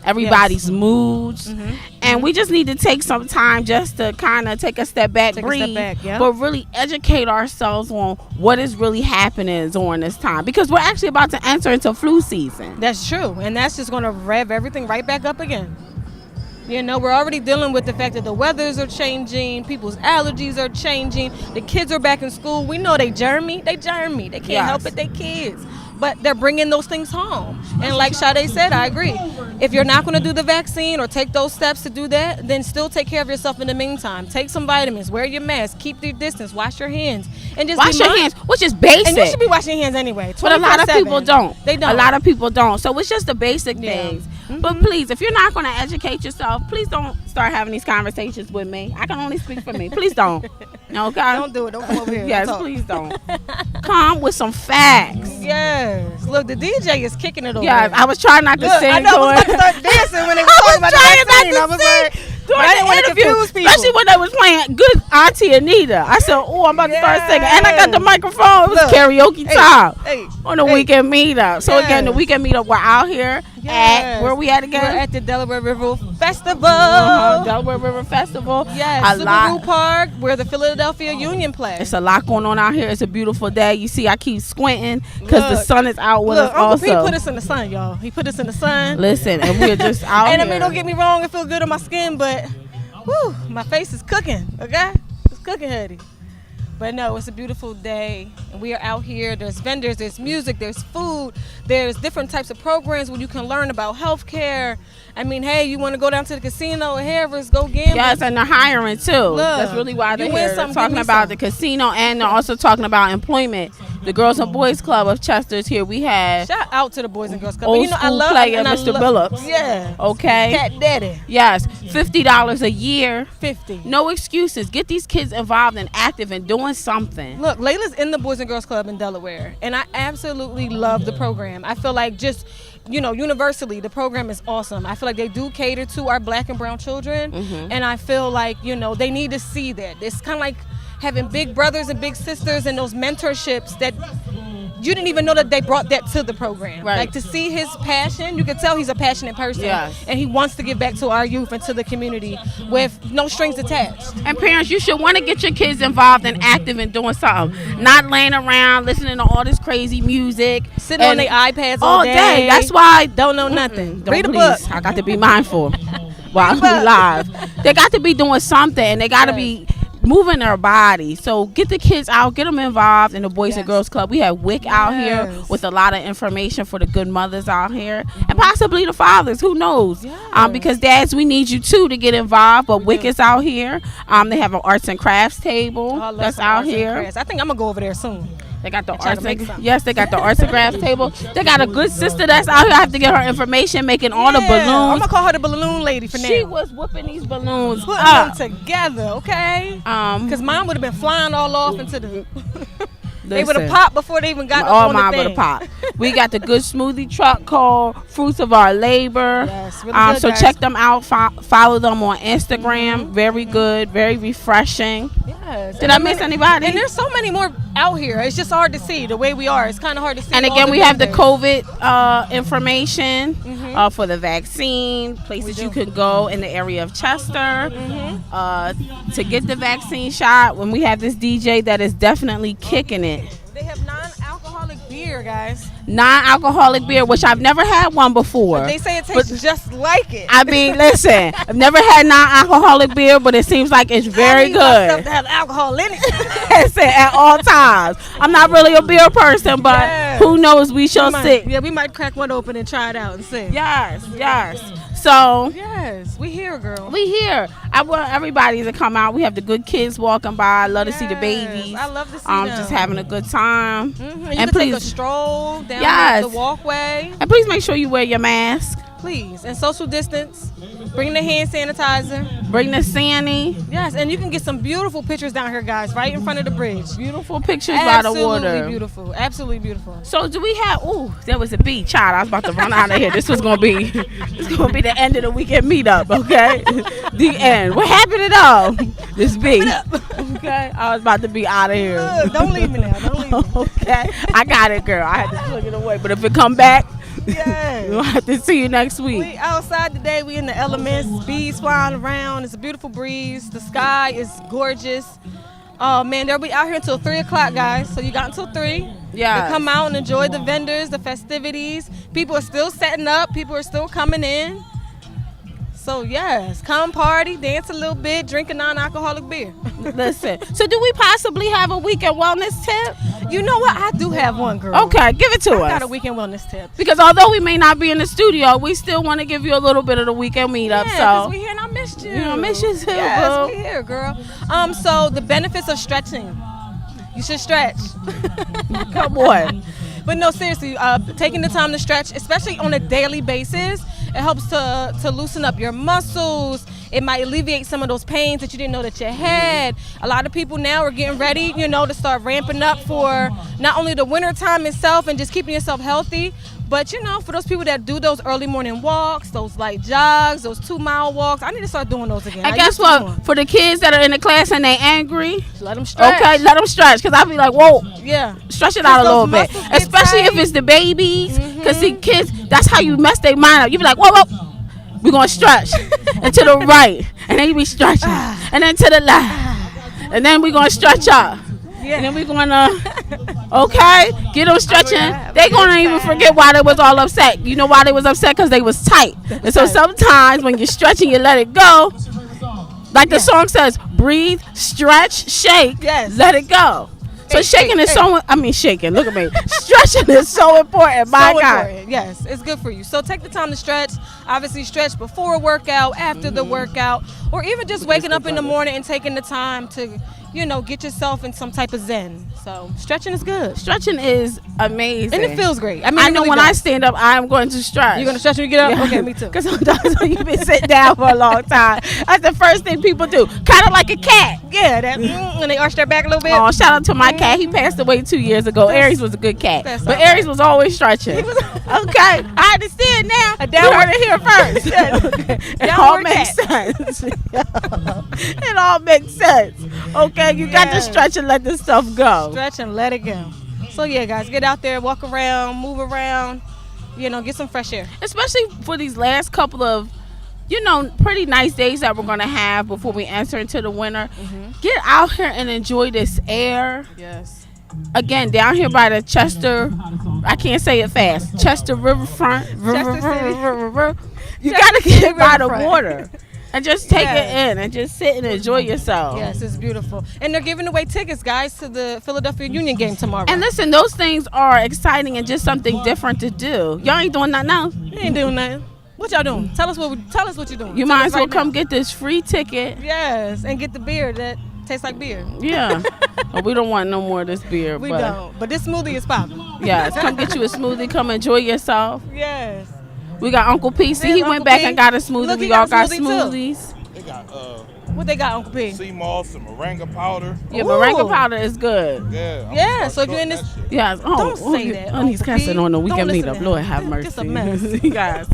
everybody's moods, and we just need to take some time just to kind of take a step back, breathe, but really educate ourselves on what is really happening during this time, because we're actually about to enter into flu season. That's true, and that's just going to rev everything right back up again. We're already dealing with the fact that the weathers are changing, people's allergies are changing, the kids are back in school. We know they germy. They can't help it, they kids. But they're bringing those things home. And like Sade said, I agree. If you're not going to do the vaccine or take those steps to do that, then still take care of yourself in the meantime. Take some vitamins, wear your mask, keep your distance, wash your hands. And just wash your hands, which is basic. And you should be washing your hands anyway. But a lot of people don't. They don't. A lot of people don't. So it's just the basic things. But please, if you're not going to educate yourself, please don't start having these conversations with me. I can only speak for me. Please don't. Okay? Don't do it. Don't come over here. Yes, Don't talk. please don't. Come with some facts. Yes. Look, the DJ is kicking it over. Yeah, I was trying not to sing. I know, I was about to start dancing when they were talking about the vaccine. I was like, during I didn't want to interview, confuse people. especially when they was playing Good Auntie Anita. I said, "Oh, I'm about to start singing," and I got the microphone. It was karaoke time on the Weekend Meetup. So again, the Weekend Meetup, we're out here at where we at again? We're at the Delaware River Festival. Delaware River Festival. Yes, Subaru Park, where the Philadelphia Union plays. It's a lot going on out here. It's a beautiful day. You see, I keep squinting because the sun is out with us Uncle also. P put us in the sun, y'all. He put us in the sun. Listen, and we're just out and here. I mean, don't get me wrong, it feels good on my skin, but whew, my face is cooking, okay? It's cooking, honey. But no, it's a beautiful day, and we are out here. There's vendors, there's music, there's food, there's different types of programs where you can learn about healthcare. I mean, hey, you want to go down to the casino at Harris, go gamble. Yes, and they're hiring too. Look, that's really why they're you win here. They're something, talking give me about some. the casino, and they're also talking about employment. The Girls and Boys Club of Chester is here. We have Shout out to the Boys and Girls Club. old But, you know, I school love player and I Mr. love- Phillips. Yeah. Okay. Cat Daddy. Yes, $50 a year. 50. No excuses. Get these kids involved and active and doing something. Look, Layla's in the Boys and Girls Club in Delaware, and I absolutely love the program. I feel like just, universally, the program is awesome. I feel like they do cater to our black and brown children, and I feel like, they need to see that. It's kind of like having big brothers and big sisters and those mentorships that you didn't even know that they brought that to the program. Right. Like, to see his passion, you can tell he's a passionate person. Yes. And he wants to give back to our youth and to the community with no strings attached. And parents, you should want to get your kids involved and active and doing something. Not laying around listening to all this crazy music. Sitting on their iPads all day. That's why don't know nothing. Don't Read a please. book. I got to be mindful while we live. They got to be doing something, and they got to be moving their body. So get the kids out, get them involved in the Boys and Girls Club. We have WIC out here with a lot of information for the good mothers out here, and possibly the fathers. Who knows? Because dads, we need you too to get involved. But WIC is out here. They have an arts and crafts table that's out here. I think I'm gonna go over there soon. They got the try arts to make and something. they got the arts and crafts table. They got a good sister that's out here. I have to get her information, making all the I'm balloons. gonna call her the balloon lady for now. She was whooping these balloons Putting up. them together, okay? Because mine would have been flying all off into the. They would have Listen. popped before they even got All up on mine the would thing. have popped. We got the good smoothie truck called Fruits of Our Labor. Yes, really good, So guys. check them out. Follow them on Instagram. Very good. Very refreshing. Yes. Did I miss anybody? And there's so many more out here. It's just hard to see the way we are. It's kind of hard to see. And all again, the we have the vendors. COVID information for the vaccine, places you could go in the area of Chester to get the vaccine shot. When we have this DJ that is definitely kicking it. They have non-alcoholic beer, guys. non-alcoholic beer, which I've never had one before. They say it tastes just like it. I mean, listen, I've never had non-alcoholic beer, but it seems like it's very My stuff good. to have alcohol in it. Listen, at all times. I'm not really a beer person, but Yes. who knows? We shall see. Yeah, we might crack one open and try it out and see. Yes. So Yes, we here, girl. we here. I want everybody to come out. We have the good kids walking by. I love to see the Yes, babies. I love to see Just them. having a good time. And you And can please, take a stroll down Yes. the walkway, and please make sure you wear your mask. please, and social distance. Bring the hand sanitizer. Bring the Sandy. Yes, and you can get some beautiful pictures down here, guys, right in front of the bridge. Beautiful pictures by the water. Absolutely beautiful. Absolutely beautiful. So do we have? Ooh, there was a bee. Child, I was about to run out of here. This was gonna be the end of the weekend meetup. Okay, the end. What happened at all? This bee. Okay, I was about to be out of here. Look, don't leave me now. Don't leave me. Okay, I got it, girl. I had to plug it away. But if it come back, Yes. we'll have to see you next week. We outside today. We in the elements. Bees flying around. It's a beautiful breeze. The sky is gorgeous. Oh man, they'll be out here until 3 o'clock, guys. So you got until 3. Yeah. To come out and enjoy the vendors, the festivities. People are still setting up. People are still coming in. So yes, come party, dance a little bit, drink a non-alcoholic beer. Listen. So do we possibly have a weekend wellness tip? You know what? I do have one, girl. Okay, give it to I us. got a weekend wellness tip. Because although we may not be in the studio, we still want to give you a little bit of the weekend meetup. Yeah, So 'cause we here and I missed you. I miss you too, Yes, boo. we here, girl. So the benefits of stretching. You should stretch. Come on. But no, seriously, taking the time to stretch, especially on a daily basis, it helps to loosen up your muscles. It might alleviate some of those pains that you didn't know that you had. A lot of people now are getting ready, to start ramping up for not only the winter time itself and just keeping yourself healthy, but for those people that do those early morning walks, those light jogs, those 2-mile walks, I need to start doing those again. And I guess used to do them. what? For the kids that are in the class and they angry, Let them stretch. okay, let them stretch. Because I'll be like, whoa, Yeah. stretch it out a Those little bit. muscles get Especially if tight. it's the babies. Because see, kids, that's how you mess their mind up. You be like, whoa, we're going to stretch. And to the right. And then you be stretching. And then to the left. And then we're going to stretch up. Yeah. And then we're going to, okay, get them stretching. They're going to even forget why they was all upset. You know why they was upset? Because they was tight. And so sometimes when you're stretching, you let it go. Like the song says, breathe, stretch, shake, Yes. let it go. So shaking is shaking, look at me. Stretching is so important, my So God. important. Yes, it's good for you. So take the time to stretch. Obviously, stretch before a workout, after the workout, or even just waking up in the morning and taking the time to, get yourself in some type of zen. So stretching is good. Stretching is amazing. And it feels great. I I it know really when does. I stand up, I am going to stretch. You're going to stretch when you get up? Okay, me too. Because sometimes when you've been sitting down for a long time, that's the first thing people do. Kind of like a cat. Yeah, that when they arch their back a little bit. Oh, shout out to my cat. He passed away 2 years ago. Aries was a good cat. That's But all right. Aries was always stretching. Okay, I understand now. A You downward- heard it here first. It all Downward makes cat. sense. It all makes sense. Okay, you got to Yes. stretch and let this stuff go. Stretch and let it go. So yeah, guys, get out there, walk around, move around, get some fresh air. Especially for these last couple of pretty nice days that we're going to have before we enter into the winter. Get out here and enjoy this air. Yes. Again, down here by the Chester, I can't say it fast, Chester Riverfront. City. You Chester got to City get by the Riverfront. water and just take Yes. it in and just sit and enjoy yourself. Yes, it's beautiful. And they're giving away tickets, guys, to the Philadelphia Union game tomorrow. And listen, those things are exciting and just something different to do. Y'all ain't doing nothing else. You ain't doing nothing. What y'all doing? Tell us what you're doing. You Tell might us as well right come now. get this free ticket. Yes, and get the beer that tastes like beer. Yeah. Oh, we don't want no more of this beer. We but don't. But this smoothie is popping. Yes, come get you a smoothie. Come enjoy yourself. Yes. We got Uncle P. See, There's he went Uncle back P. and got a smoothie. Look, We he all got got a smoothie, too. smoothies. They got What they got, Uncle P? sea moss and moringa powder. Yeah, Ooh. moringa powder is good. Yeah. Yeah, so if you're in this, Yes. Oh, Don't say that, Oh, he's Uncle cussing P. on the Don't weekend listen to meetup. him. Lord have Just a mercy. mess. You guys.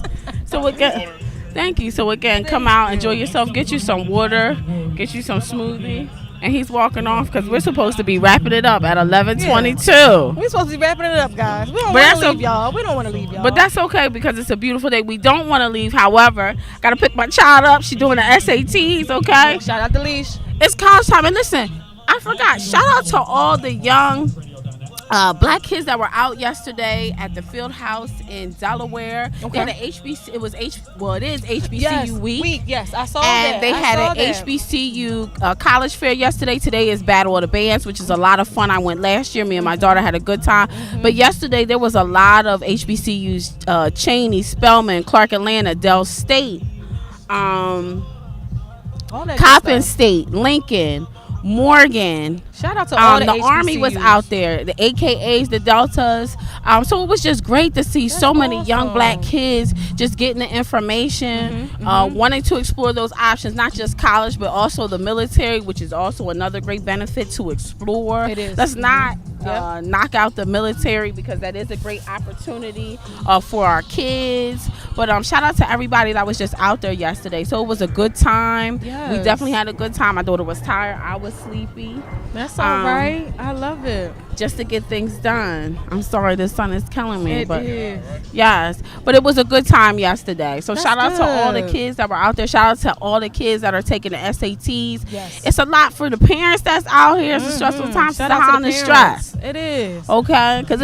So again, thank you. So again, come out, enjoy yourself. Get you some water. Get you some smoothie. And he's walking off because we're supposed to be wrapping it up at 11:22. we're supposed to be wrapping it up, guys. We don't But want that's to leave o- y'all. We don't want to leave y'all. But that's okay because it's a beautiful day. We don't want to leave. However, got to pick my child up. She's doing the SATs, okay? Shout out to Leash. It's college time. And listen, I forgot. Shout out to all the young Black kids that were out yesterday at the field house in Delaware. They had an HBC. It is HBCU week. Yes, I saw and that. they had an HBCU college fair yesterday. Today is Battle of the Bands, which is a lot of fun. I went last year. Me and my daughter had a good time. But yesterday there was a lot of HBCUs: Cheney, Spelman, Clark Atlanta, Dell State, Coppin State, Lincoln, Morgan. Shout out to all the Army was out there, the AKAs, the Deltas. So it was just great to see so many young Black kids just getting the information, wanting to explore those options, not just college, but also the military, which is also another great benefit to explore. It is. Let's not knock out the military, because that is a great opportunity for our kids. But shout out to everybody that was just out there yesterday. So it was a good time. Yes. We definitely had a good time. My daughter was tired. I was sleepy. That's all right. I love it. Just to get things done. I'm sorry, the sun is killing me. It is. Yes, but it was a good time yesterday. So That's shout out to all the good. kids that were out there. Shout out to all the kids that are taking the SATs. Yes. It's a lot for the parents that's out here. It's a stressful time. Shout to out to the the stress. It is. Okay, because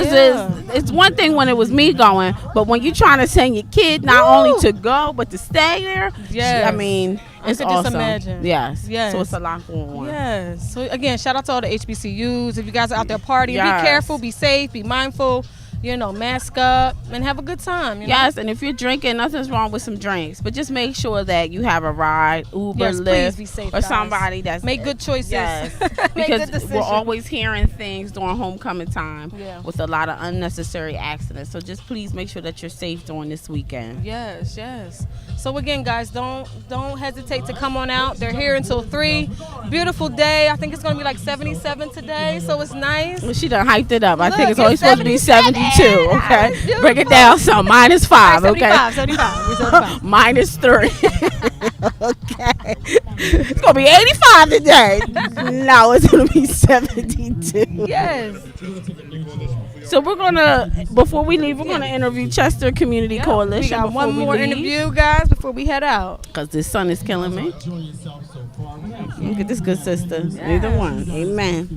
it's one thing when it was me going, but when you're trying to send your kid not only to go but to stay there, Yes. I mean, it's I could just awesome. imagine. Yes. Yes. So it's a lot going on. Yes. So again, shout out to all the HBCUs. If you guys are out there partying, Yes. be careful, be safe, be mindful. Mask up and have a good time. Yes, and if you're drinking, nothing's wrong with some drinks, but just make sure that you have a ride, Uber, Yes, please Lyft, be safe, or guys. somebody that's Make good choices. Yes, Make because good decisions. we're always hearing things during homecoming time Yeah. with a lot of unnecessary accidents. So just please make sure that you're safe during this weekend. Yes. So again, guys, don't hesitate to come on out. They're here until 3. Beautiful day. I think it's gonna be like 77 today, so it's nice. Well, she done hyped it up. I think Look, it's only it's supposed to be 72. Okay, Beautiful. break it down. So -5. All right, Okay, 75. We're 75. -3. Okay, it's gonna be 85 today. No, it's gonna be 72. Yes. So we're gonna, before we leave, we're gonna interview Chester Community Coalition. We got before one we more leave, interview, guys, before we head out. Cause this sun is killing me. Look at this good sister. Neither one. Amen.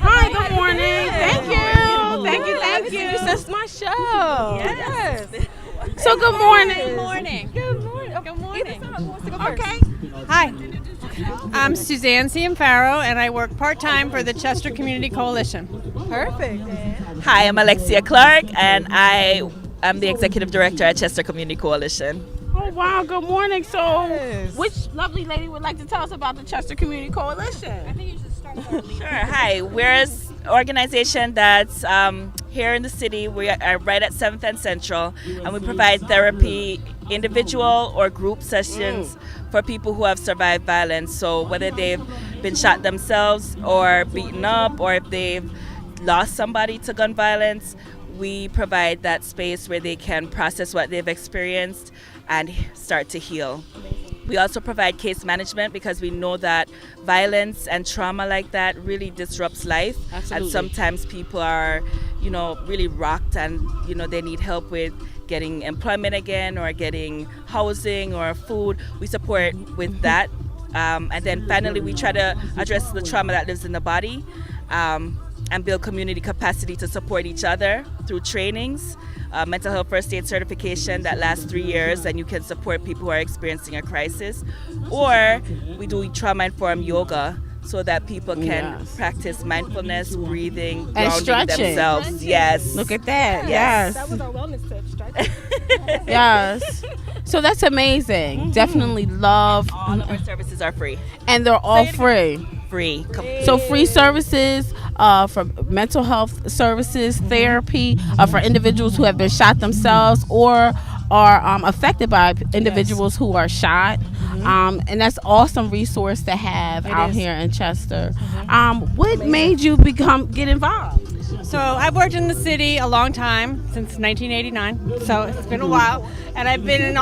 Hi. Good morning. Thank you. Thank you. This is my show. Yes. So good morning. Good morning. Good morning. Okay. Hi, I'm Suzanne Cianfaro, and I work part-time for the Chester Community Coalition. Perfect. Hi, I'm Alexia Clark, and I am the Executive Director at Chester Community Coalition. Oh wow. Good morning. So, which lovely lady would like to tell us about the Chester Community Coalition? I think you should start. Sure. Hi, we're an organization that's here in the city. We are right at 7th and Central, and we provide therapy, individual or group sessions for people who have survived violence. So whether they've been shot themselves or beaten up, or if they've lost somebody to gun violence, we provide that space where they can process what they've experienced and start to heal. We also provide case management, because we know that violence and trauma like that really disrupts life. Absolutely. And sometimes people are, really rocked, and, they need help with getting employment again, or getting housing or food. We support with that. And then finally, we try to address the trauma that lives in the body, and build community capacity to support each other through trainings. Mental health first aid certification that lasts 3 years, and you can support people who are experiencing a crisis. Or we do trauma-informed yoga, so that people can practice mindfulness, breathing, And grounding stretching. themselves. Yes. Look at that. Yes. That was our wellness tip. Stretch. Yes. So that's amazing. Definitely love. All of our services are free. And they're all free. Free. So free services for mental health services, therapy for individuals who have been shot themselves or are affected by individuals who are shot. And that's awesome resource to have out here in Chester. What made you get involved? So I've worked in the city a long time, since 1989, so it's been a while. And I've been in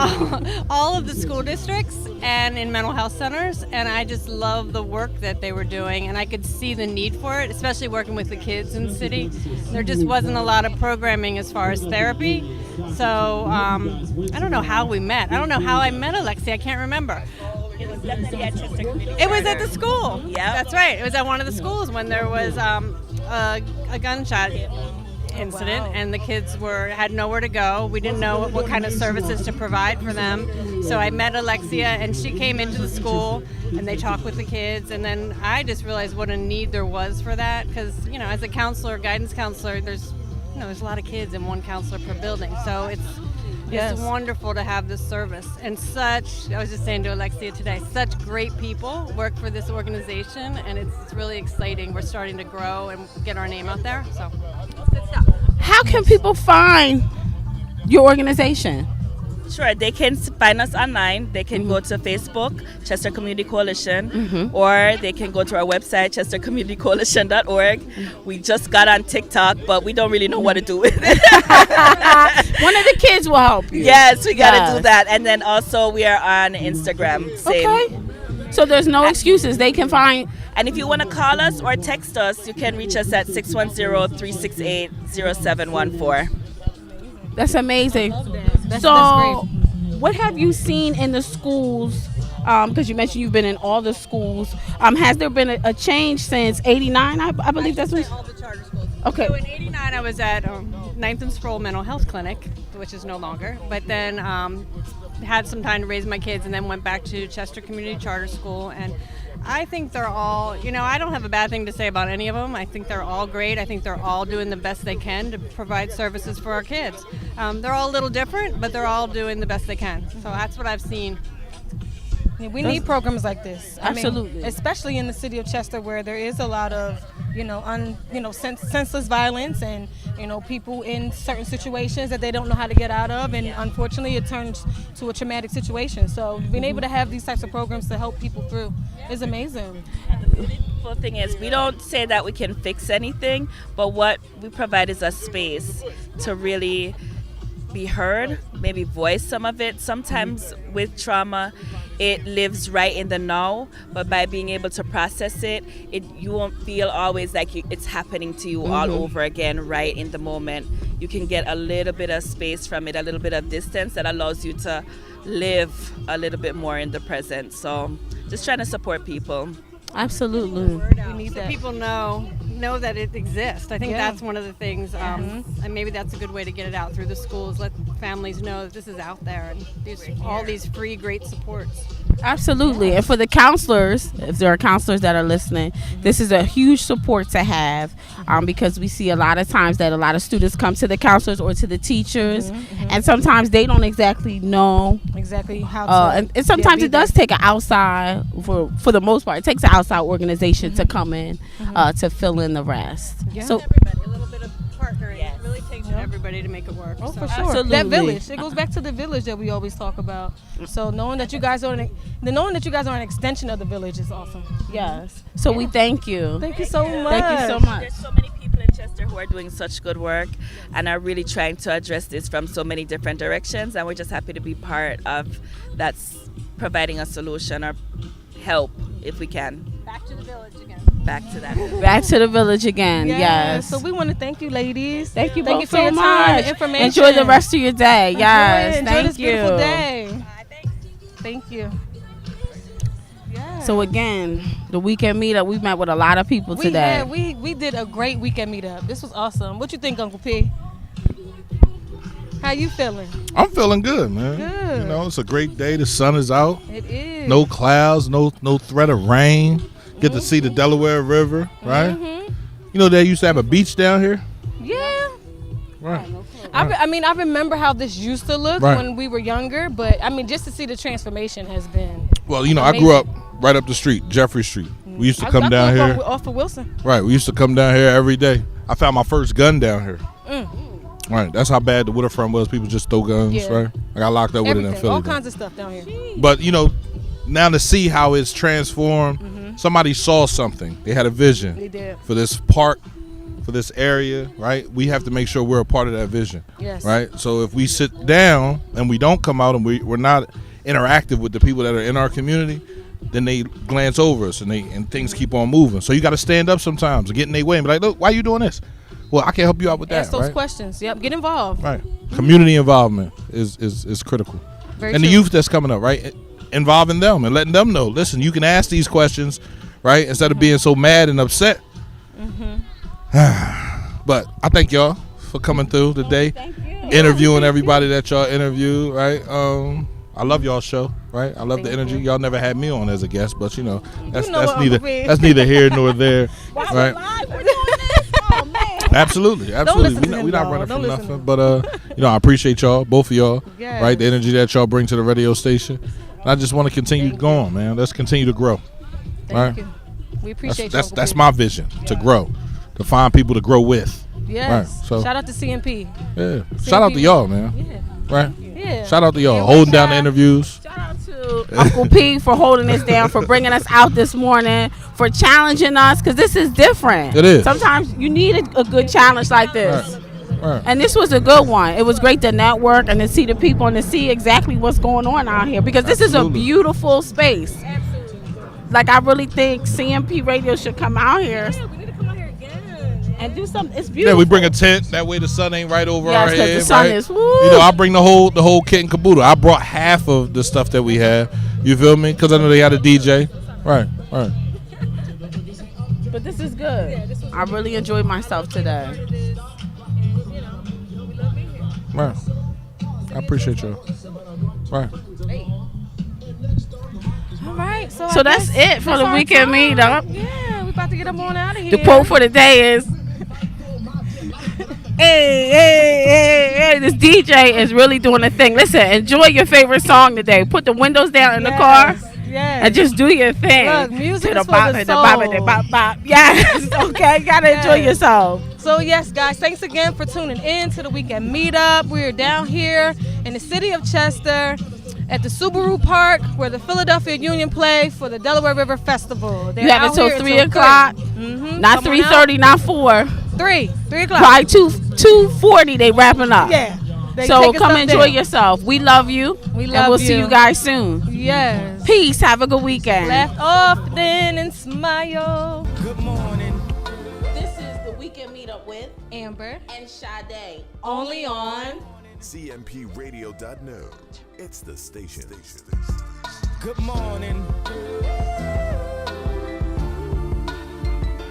all of the school districts and in mental health centers, and I just love the work that they were doing, and I could see the need for it, especially working with the kids in the city. There just wasn't a lot of programming as far as therapy. So I don't know how we met. I don't know how I met Alexia. I can't remember. It was definitely at Chester Community It was at Charter. the school. Yeah. That's right. It was at one of the schools when there was a gunshot incident, and the kids had nowhere to go. We didn't know what kind of services to provide for them. So I met Alexia, and she came into the school, and they talked with the kids. And then I just realized what a need there was for that, because as a counselor, guidance counselor, there's a lot of kids and one counselor per building. So it's wonderful to have this service. And I was just saying to Alexia today, such great people work for this organization, and it's really exciting. We're starting to grow and get our name out there. So, How can people find your organization? Sure, they can find us online. They can go to Facebook, Chester Community Coalition, or they can go to our website, chestercommunitycoalition.org. We just got on TikTok, but we don't really know what to do with it. One of the kids will help you. Yes, we got to do that. And then also we are on Instagram. Same. Okay. So there's no excuses. They can find. And if you want to call us or text us, you can reach us at 610-368-0714. That's amazing. That's What have you seen in the schools? Because you mentioned you've been in all the schools. Has there been a change since '89? I believe that's what. all the charter schools. Okay. So in '89, I was at 9th and Sproul Mental Health Clinic, which is no longer. But then had some time to raise my kids, and then went back to Chester Community Charter School. And I think they're all, I don't have a bad thing to say about any of them. I think they're all great. I think they're all doing the best they can to provide services for our kids. They're all a little different, but they're all doing the best they can. So that's what I've seen. Yeah, we need programs like this. Absolutely. Especially in the city of Chester, where there is a lot of, senseless violence and, people in certain situations that they don't know how to get out of. And unfortunately, it turns to a traumatic situation. So being able to have these types of programs to help people through is amazing. And the beautiful thing is, we don't say that we can fix anything, but what we provide is a space to really be heard, maybe voice some of it. Sometimes with trauma, it lives right in the now, but by being able to process it, you won't feel always like it's happening to you all over again right in the moment. You can get a little bit of space from it, a little bit of distance that allows you to live a little bit more in the present. So just trying to support people. Absolutely. We need that. People know that it exists. I think that's one of the things, and maybe that's a good way to get it out through the schools. Let families know that this is out there, and there's all these free, great supports. Absolutely. And for the counselors, if there are counselors that are listening, this is a huge support to have, because we see a lot of times that a lot of students come to the counselors or to the teachers, and sometimes they don't exactly know exactly how to. And sometimes it does take an outside, for the most part, it takes an outside organization to come in to fill in the rest. Yeah. So Everybody, a little bit of partnering. It really takes everybody to make it work. Oh, So- for sure. Absolutely. That village. It goes back to the village that we always talk about. So knowing that you guys are an extension of the village is awesome. yes. So we thank you. Thank you so much. Thank you so much. There's so many people in Chester who are doing such good work and are really trying to address this from so many different directions, and we're just happy to be part of that's providing a solution or help if we can. Back to the village again. Back to that. Back to the village again. Yes. So we want to thank you, ladies. Thank you Thank both you for so your time and much. information. Enjoy the rest of your day. Yes. Enjoy Thank this you. beautiful day. Thank you. So again, the weekend meetup, we met with a lot of people today. We did a great weekend meetup. This was awesome. What you think, Uncle P? How you feeling? I'm feeling good, man. Good. You know, it's a great day. The sun is out. It is. No clouds, no threat of rain. Get to see the Delaware River, right? You know, they used to have a beach down here. Yeah. Right. I remember how this used to look Right. when we were younger, but I mean, just to see the transformation has been. Well, you know, amazing. I grew up right up the street, Jeffrey Street. We used to I come down grew up here. off of Wilson. Right, we used to come down here every day. I found my first gun down here. Right, that's how bad the waterfront was. People just throw guns, Yeah. right? I got locked up with it in Everything, Philly. all though. kinds of stuff down here. But, you know, now to see how it's transformed, somebody saw something. They had a vision They did. for this park, for this area, right? We have to make sure we're a part of that vision, Yes. right? So if we sit down and we don't come out and we're not interactive with the people that are in our community, then they glance over us and things keep on moving. So you got to stand up sometimes and get in their way and be like, look, why are you doing this? Well, I can help you out with Ask that, those right? questions. Yep. Get involved. Right. Community involvement is critical. Very And the true. youth that's coming up, right? involving them and letting them know. Listen, you can ask these questions, right? Instead of being so mad and upset. But I thank y'all for coming through today, interviewing everybody that y'all interview, right? I love y'all's show, right? I love the energy. Y'all never had me on as a guest, but that's neither here nor there, right? Absolutely. We're not running from nothing, but I appreciate y'all, both of y'all, right? The energy that y'all bring to the radio station. And I just want to continue going, man. Let's continue to grow. Thank you. We appreciate that's my vision, to grow, to find people to grow with. Yes. Right. So shout out to CMP. Yeah. Shout out to y'all, man. Yeah. Right. Yeah. Shout out to y'all holding down the interviews. Shout out to Uncle P for holding us down, for bringing us out this morning, for challenging us, because this is different. It is. Sometimes you need a good challenge like this. Right. And this was a good one. It was great to network and to see the people and to see exactly what's going on out here, because this is a beautiful space. Like, I really think CMP Radio should come out here. Yeah, we need to come out here again and do something. It's beautiful. Yeah, we bring a tent. That way the sun ain't right over our head. Yes, the sun right? is. Woo. I bring the whole kit and caboodle. I brought half of the stuff that we have. You feel me? Because I know they had a DJ. Right. But this is good. I really enjoyed myself today. Right. I appreciate y'all. Right. All right. So that's it for the weekend meetup. Yeah, we about to get up on out of here. The quote for the day is, hey, this DJ is really doing a thing. Listen, enjoy your favorite song today. Put the windows down in the car. Yes. And just do your thing. Look, music to is for the soul. Bop. Yes, okay, gotta enjoy yourself. So yes, guys, thanks again for tuning in to the Weekend Meetup. We're down here in the city of Chester at the Subaru Park, where the Philadelphia Union play for the Delaware River Festival. You have until 3 o'clock. Not 3:30, not 4. 3 o'clock. Probably 2:40. They wrapping up. Yeah. So come enjoy yourself. We love you. We love and we'll you. see you guys soon. Yes. Peace. Have a good weekend. Laugh often and smile. Good morning. This is the Weekend Meetup with Amber and Sade. Only on CMPRadio.net. It's the station. Good morning.